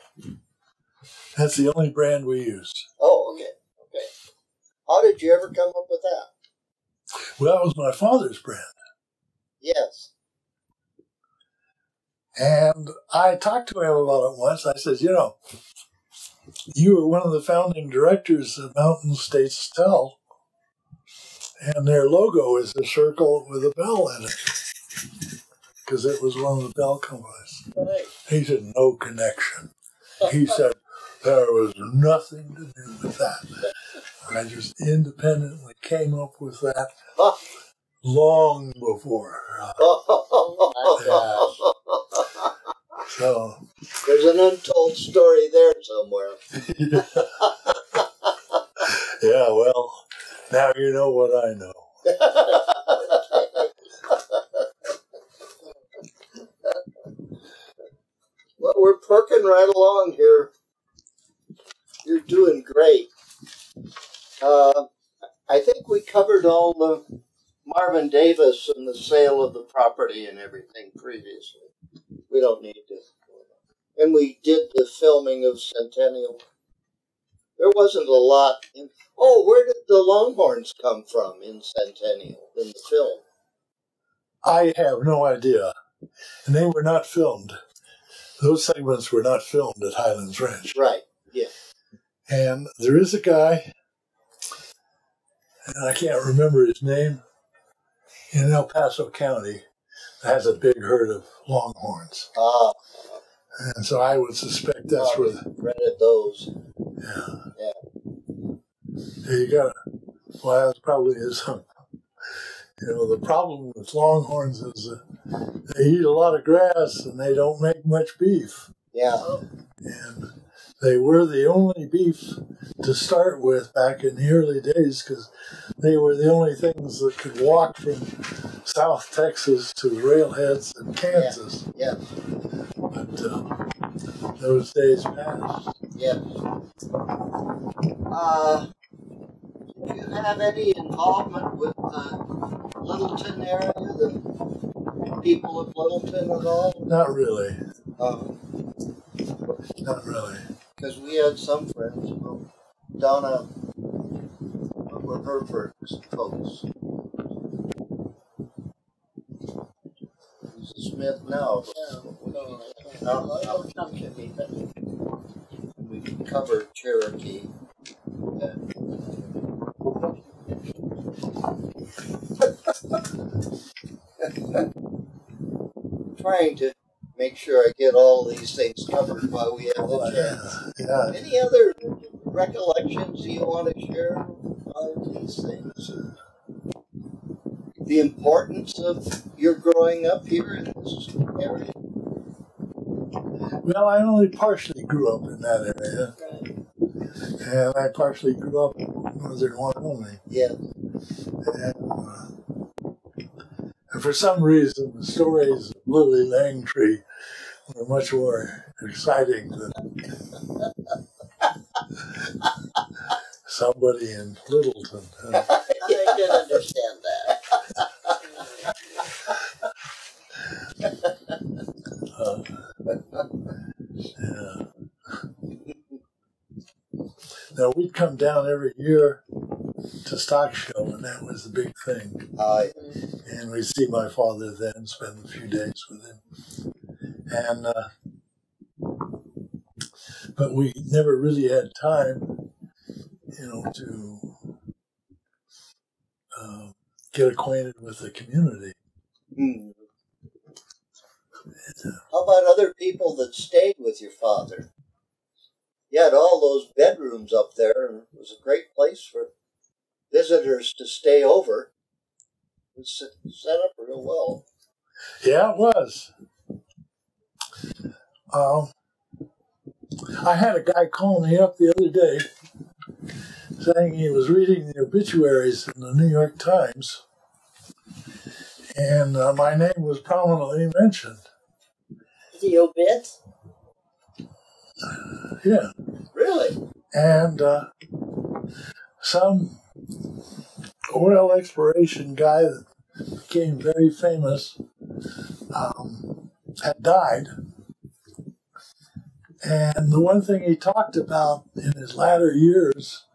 That's the only brand we used. Oh, okay. Okay. How did you ever come up with that? Well, that was my father's brand. Yes. And I talked to him about it once. I said, you were one of the founding directors of Mountain States Tell, and their logo is a circle with a bell in it, because it was one of the bell companies. right. He said, no connection. He said, there was nothing to do with that. I just independently came up with that long before. So there's an untold story there somewhere. Yeah, well, now you know what I know. Well, we're perking right along here. You're doing great. I think we covered all the Marvin Davis and the sale of the property and everything previously. We don't need to. And we did the filming of Centennial. There wasn't a lot in... Oh, where did the Longhorns come from in Centennial, in the film? I have no idea. And they were not filmed. Those segments were not filmed at Highlands Ranch. Right, yeah. And there is a guy, and I can't remember his name, in El Paso County that has a big herd of longhorns. Ah. And so I would suspect that's where the... rented those. Yeah. Yeah. You got to... Well, that probably is... the problem with longhorns is they eat a lot of grass and they don't make much beef. Yeah. And they were the only beef to start with back in the early days because they were the only things that could walk from South Texas to railheads in Kansas. Yeah. But those days passed. Yeah. Did you have any involvement with the Littleton area, the people of Littleton at all? Not really. Not really. Because we had some friends, Donna, what were her folks? She's a Smith now. Come to me, but We covered Cherokee. Yeah. Trying to make sure I get all these things covered while we have the chance. Yeah. Any other recollections you want to share of these things? The importance of your growing up here in this area? Well, I only partially grew up in that area. right. And I partially grew up in northern Wyoming. Yeah. And for some reason, the stories of Lily Langtree were much more exciting than somebody in Littleton. I can understand that. Yeah. Now, we'd come down every year to Stock Show, and that was the big thing. And we'd see my father then, spend a few days with him. And but we never really had time, to get acquainted with the community. Hmm. How about other people that stayed with your father? You had all those bedrooms up there, and it was a great place for visitors to stay over. It was set up real well. Yeah, it was. I had a guy call me up the other day saying he was reading the obituaries in the New York Times, and my name was prominently mentioned. The obit? Yeah. Really? And some oil exploration guy that became very famous had died. And the one thing he talked about in his latter years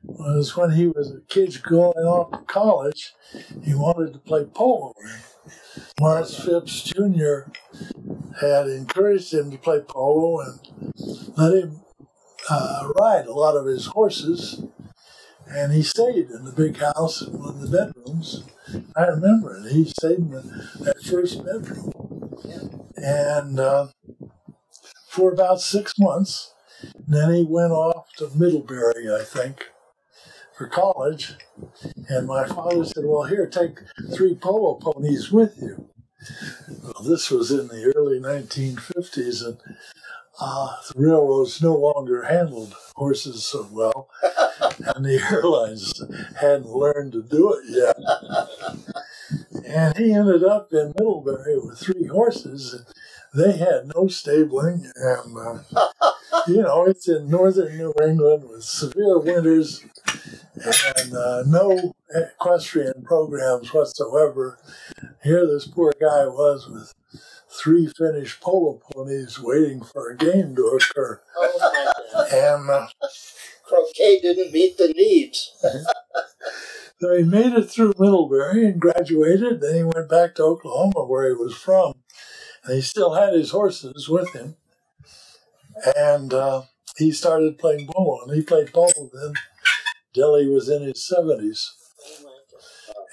was when he was a kid going off to college, he wanted to play polo. Lawrence Phipps Jr. had encouraged him to play polo and let him ride a lot of his horses. And he stayed in the big house in one of the bedrooms. I remember it. He stayed in that first bedroom. And for about 6 months. And then he went off to Middlebury, I think, for college. And my father said, well, here, take 3 polo ponies with you. Well, this was in the early 1950s, and the railroads no longer handled horses so well, and the airlines hadn't learned to do it yet. And he ended up in Middlebury with 3 horses, and they had no stabling, and, it's in northern New England with severe winters and no equestrian programs whatsoever. Here this poor guy was with 3 finished polo ponies waiting for a game to occur. Oh, my God. And Croquet didn't meet the needs. So he made it through Middlebury and graduated. Then he went back to Oklahoma, where he was from. And he still had his horses with him. And he started playing polo. And he played polo then till he was in his 70s.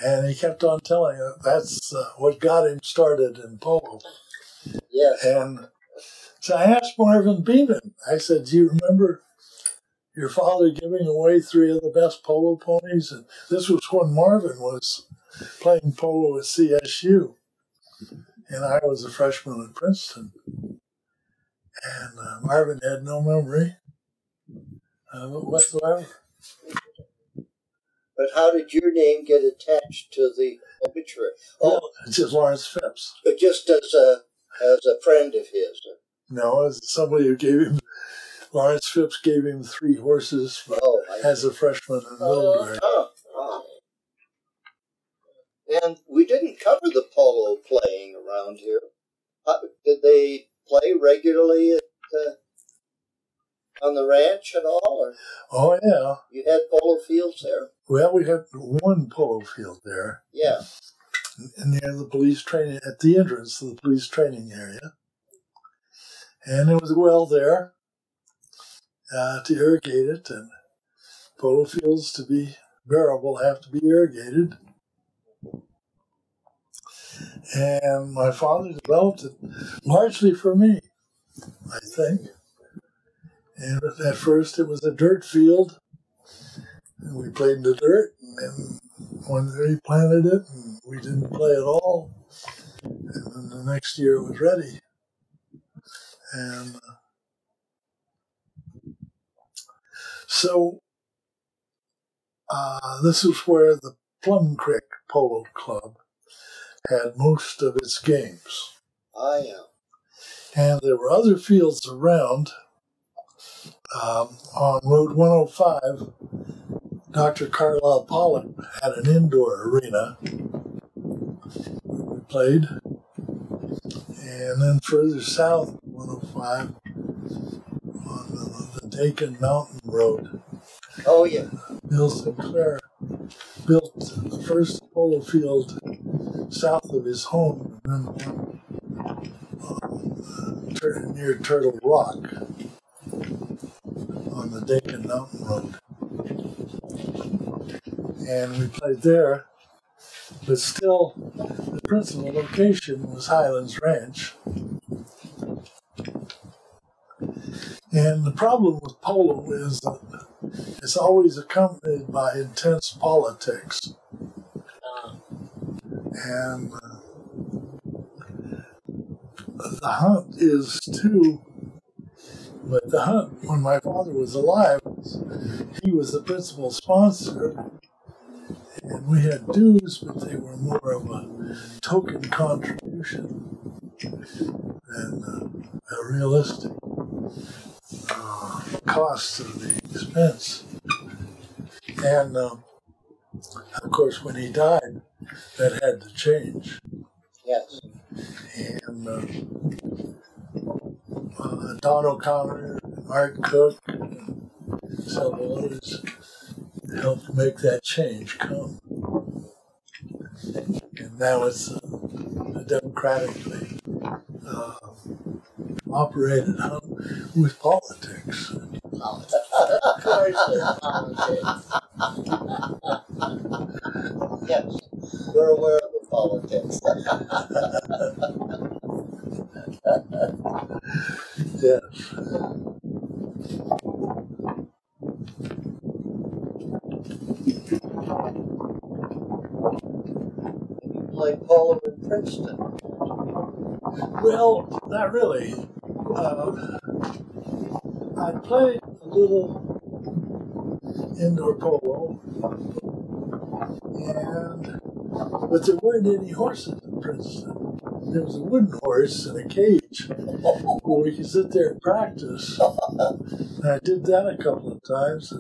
And he kept on telling her that's what got him started in polo. Yes. And so I asked Marvin Beeman, I said, do you remember your father giving away 3 of the best polo ponies? And this was when Marvin was playing polo at CSU. And I was a freshman at Princeton. And Marvin had no memory whatsoever. But how did your name get attached to the obituary? Well, it's just Lawrence Phipps. Just as a friend of his. No, as somebody who gave him, Lawrence Phipps gave him 3 horses as a freshman in Middlebury. And we didn't cover the polo playing around here. Did they play regularly on the ranch at all? Or? Oh, yeah. You had polo fields there? Well, we had one polo field there. Yeah. Near the police training, at the entrance to the police training area. And there was a well there to irrigate it. And polo fields, to be bearable, have to be irrigated. And my father developed it largely for me, I think. And at first it was a dirt field. And we played in the dirt. And then one day he planted it and we didn't play at all. And then the next year it was ready. And so this is where the Plum Creek Polo Club had most of its games. Yeah. And there were other fields around. On Road 105, Dr. Carlisle Pollock had an indoor arena where we played. And then further south, 105, on the Dakin Mountain Road. Oh, yeah. Bill Sinclair built the first polo field south of his home, and then one near Turtle Rock on the Dakin Mountain Road. And we played there, but still the principal location was Highlands Ranch. And the problem with polo is that it's always accompanied by intense politics. And the hunt is too, but the hunt, when my father was alive, he was the principal sponsor. And we had dues, but they were more of a token contribution than a realistic cost of the expense. And of course, when he died, that had to change. Yes. And Don O'Connor, Art Cook, and several others helped make that change come. And now it's a democratically operated hunt with politics. Of course, with politics. Yes, we're aware of the politics. Yes. You played polo in Princeton. Well, not really. I played a little indoor polo, but there weren't any horses in Princeton. There was a wooden horse in a cage where we could sit there and practice. And I did that a couple of times.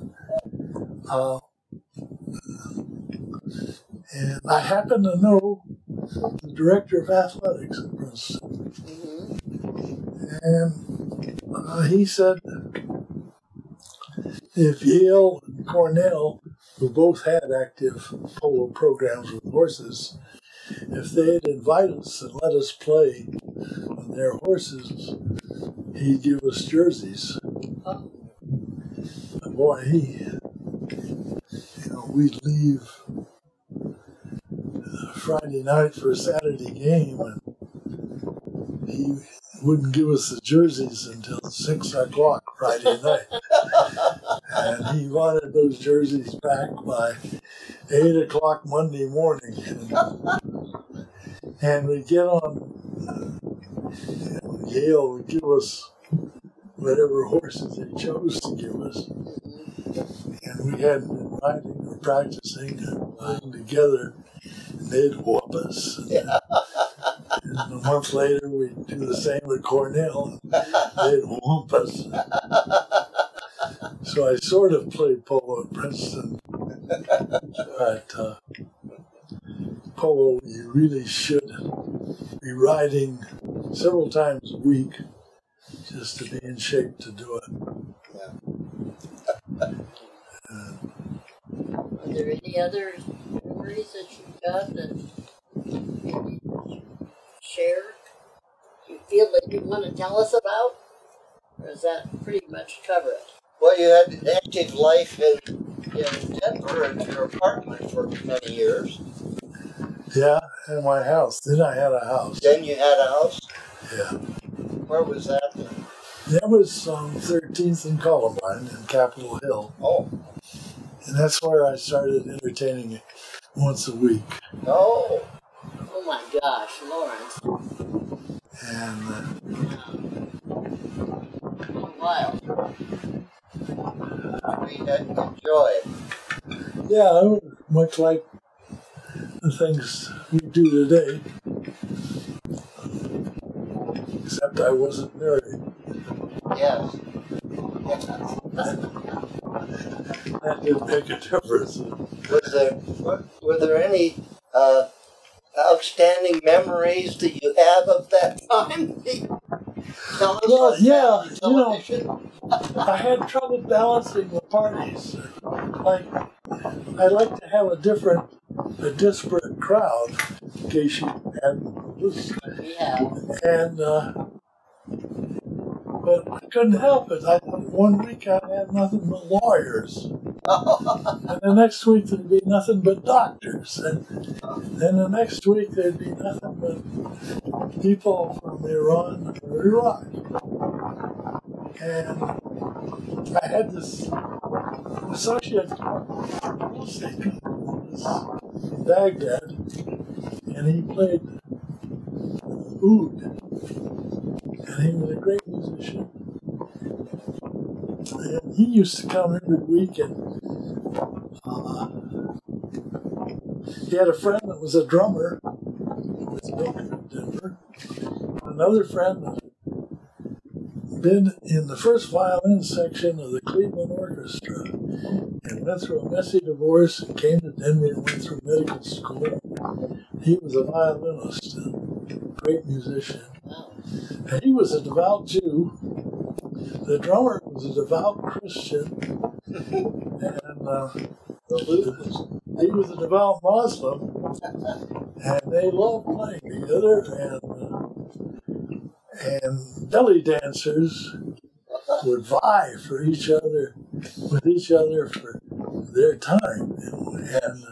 And I happen to know the director of athletics at Princeton. And he said, if Yale and Cornell who both had active polo programs with horses, if they'd invite us and let us play on their horses, he'd give us jerseys. Oh. Boy, we'd leave Friday night for a Saturday game, and he wouldn't give us the jerseys until 6 o'clock Friday night. And he wanted those jerseys back by 8 o'clock Monday morning. And we'd get on, Yale would give us whatever horses they chose to give us. And we hadn't been riding or practicing and riding together, and they'd whoop us. And a month later, we'd do the same with Cornell, and they'd whoop us. So I sort of played polo at Princeton, but polo, you really should be riding several times a week just to be in shape to do it. Are there any other memories that you've got that you share? You feel that you want to tell us about? Or does that pretty much cover it? Well, you had an active life in Denver at your apartment for many years. Yeah, and my house. Then I had a house. Then you had a house? Yeah. Where was that then? That was on 13th and Columbine in Capitol Hill. Oh. And that's where I started entertaining once a week. Oh. Oh my gosh, Lawrence. And Wild. We had enjoy it. yeah, much like the things we do today. Except I wasn't married. Yes. That didn't make a difference. Were there any outstanding memories that you have of that time? Tell us Well, about yeah, television. I had trouble balancing the parties. Like, I like to have a disparate crowd, in case you hadn't noticed. Yeah. And, but I couldn't help it. One week I'd have nothing but lawyers. And the next week there'd be nothing but doctors. And then the next week there'd be nothing but people from Iran or Iraq. And I had this associate real estate people who was in Baghdad, and he played oud. And he was a great musician. And he used to come every week, and he had a friend that was a drummer who was maker in Denver. Another friend that had been in the first violin section of the Cleveland Orchestra and went through a messy divorce and came to Denver and went through medical school. He was a violinist and a great musician. And he was a devout Jew. The drummer was a devout Christian. And he was a devout Muslim. And they loved playing together. And belly dancers would vie for with each other for their time. And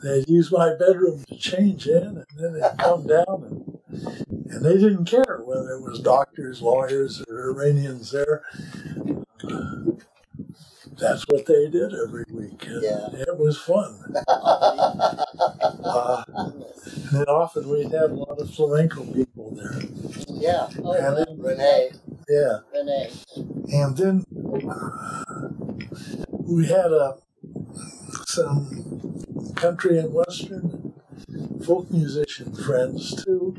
they'd use my bedroom to change in, and then they'd come down, and they didn't care whether it was doctors, lawyers, or Iranians there. That's what they did every week. And it was fun. And then often we'd have a lot of flamenco people there. Yeah. Oh, and then, Renee. Yeah. Renee. And then we had some country and western and folk musician friends too,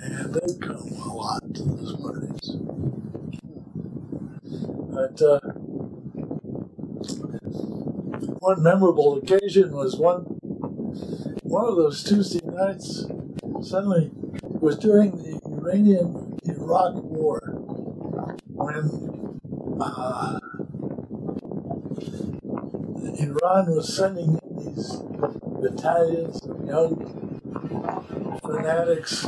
and they'd come a lot to those parties. But one memorable occasion was one of those Tuesday nights. Suddenly, it was during the Iranian-Iraq War, when Iran was sending in these battalions of young fanatics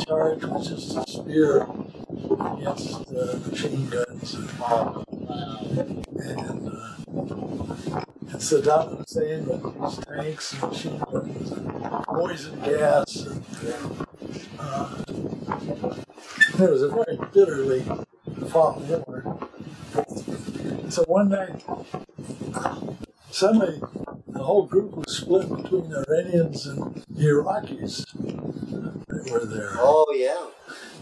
charged with just a spear against machine guns. And Saddam Hussein would use tanks and machine guns and poison gas. And, it was a very bitterly fought war. So one night, suddenly the whole group was split between the Iranians and the Iraqis that were there. Oh, yeah.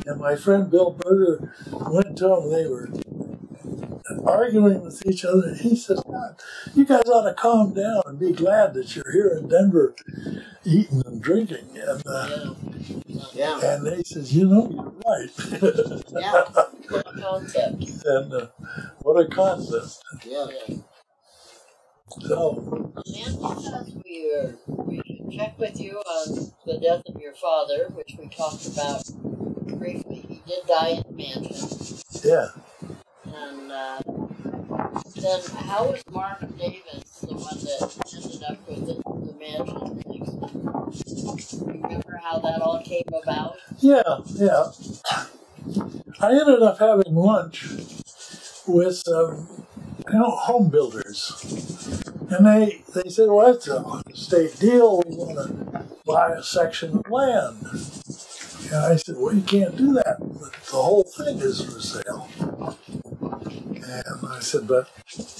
And my friend Bill Berger went to them. They were arguing with each other. And he says, God, you guys ought to calm down and be glad that you're here in Denver eating and drinking. And, and they says, you know, you're right. Yeah, what a concept. And what a concept. Yeah. So, Amanda, we should check with you on the death of your father, which we talked about briefly. He did die in the mansion. yeah. And then how was Mark Davis, the one that ended up with the mansion next? Remember how that all came about? Yeah. I ended up having lunch with home builders. And they said, well, it's a state deal. We want to buy a section of land. And I said, well, you can't do that. But the whole thing is for sale. And I said, but,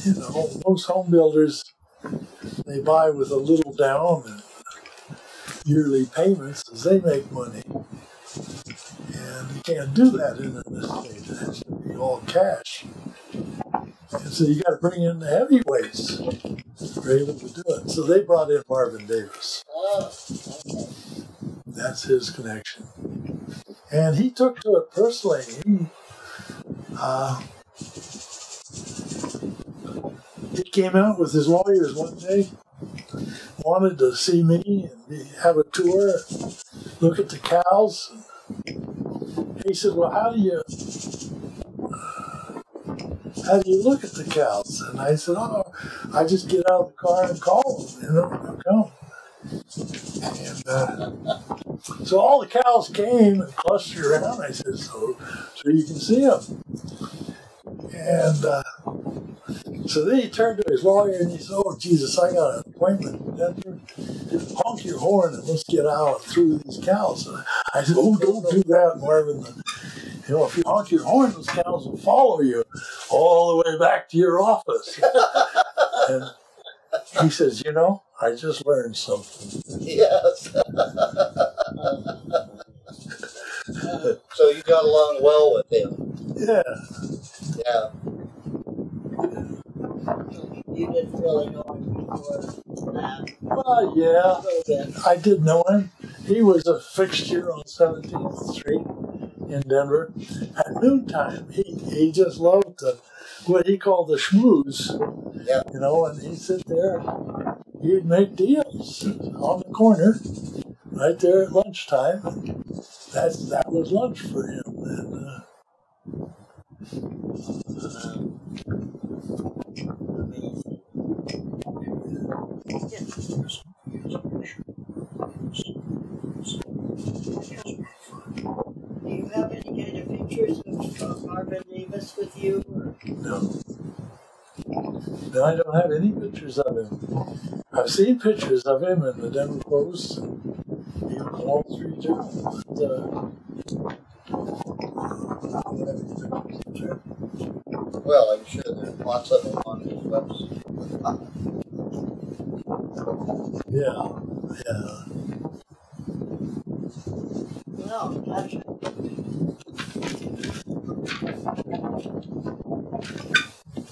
you know, most home builders, they buy with a little down and yearly payments as they make money. And you can't do that in this state. It has to be all cash. And so you got to bring in the heavyweights. We're able to do it. So they brought in Marvin Davis. Oh, okay. That's his connection. And he took to it personally. He came out with his lawyers one day, wanted to see me and have a tour, look at the cows. He said, well, how do you look at the cows? And I said, oh, I just get out of the car and call them, and they'll come. And so all the cows came and clustered around. I said, so you can see them. And so then he turned to his lawyer and he said, oh, Jesus, I got an appointment in Denver. Honk your horn and let's get out through these cows. And I said, oh, don't do that, Marvin. You know, if you honk your horn, those cows will follow you all the way back to your office. And he says, you know, I just learned something. Yes. So you got along well with him. Yeah. Yeah. You didn't really know him before that. Well, yeah. A little bit. I did know him. He was a fixture on 17th Street in Denver. At noontime, he just loved what he called the schmooze. Yeah. You know, and he'd sit there, he'd make deals on the corner, right there at lunchtime. That was lunch for him. And, Do you have any kind of pictures of Marvin Davis with you? Or? No, I don't have any pictures of him. I've seen pictures of him in the Denver Post, and even the Wall Street Journal, but I don't have any pictures of him. Well, I'm sure there's lots of them on his website. Yeah. No, gotcha.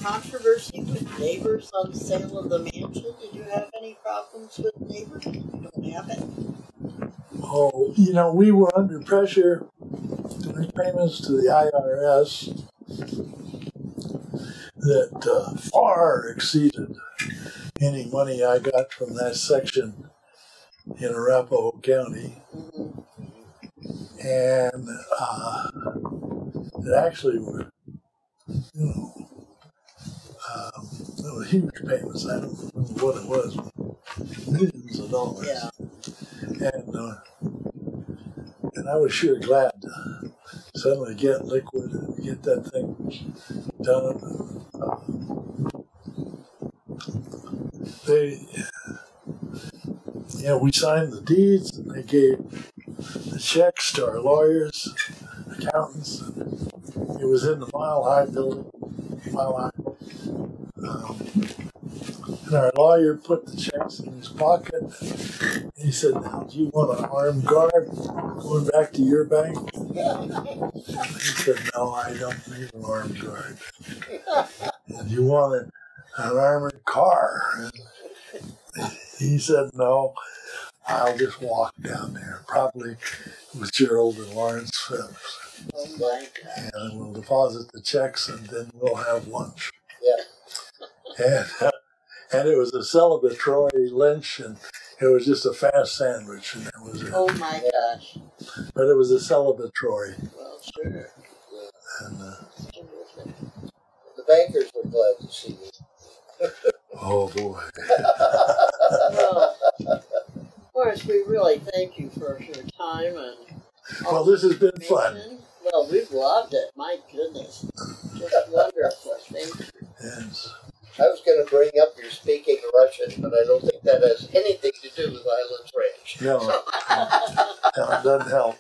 Controversy with neighbors on the sale of the mansion? Did you have any problems with neighbors? You don't have it. Oh, you know, we were under pressure to make payments to the IRS that far exceeded any money I got from that section in Arapahoe County. And it actually were, you know, There were huge payments. I don't remember what it was. Millions of dollars. Yeah. And I was sure glad to suddenly get liquid and get that thing done. We signed the deeds, and they gave the checks to our lawyers, accountants. It was in the Mile High building. Mile High. And our lawyer put the checks in his pocket. And he said, "Now, do you want an armed guard going back to your bank?" And he said, "No, I don't need an armed guard." "And you want an armored car?" And he said, "No, I'll just walk down there, probably with Gerald and Lawrence Phipps. Oh my God. And we'll deposit the checks, and then we'll have lunch." Yeah. And it was a celebratory lunch, and it was just a fast sandwich, and that was it. Oh my gosh. But it was a celebratory. Well, sure. And, The bankers were glad to see you. oh boy. Well, Lawrence, we really thank you for your time and. Well, this has been fun. Well, we've loved it. My goodness. Just wonderful. Thank you. Yes. I was going to bring up your speaking Russian, but I don't think that has anything to do with Highlands Ranch. No, no, it doesn't help.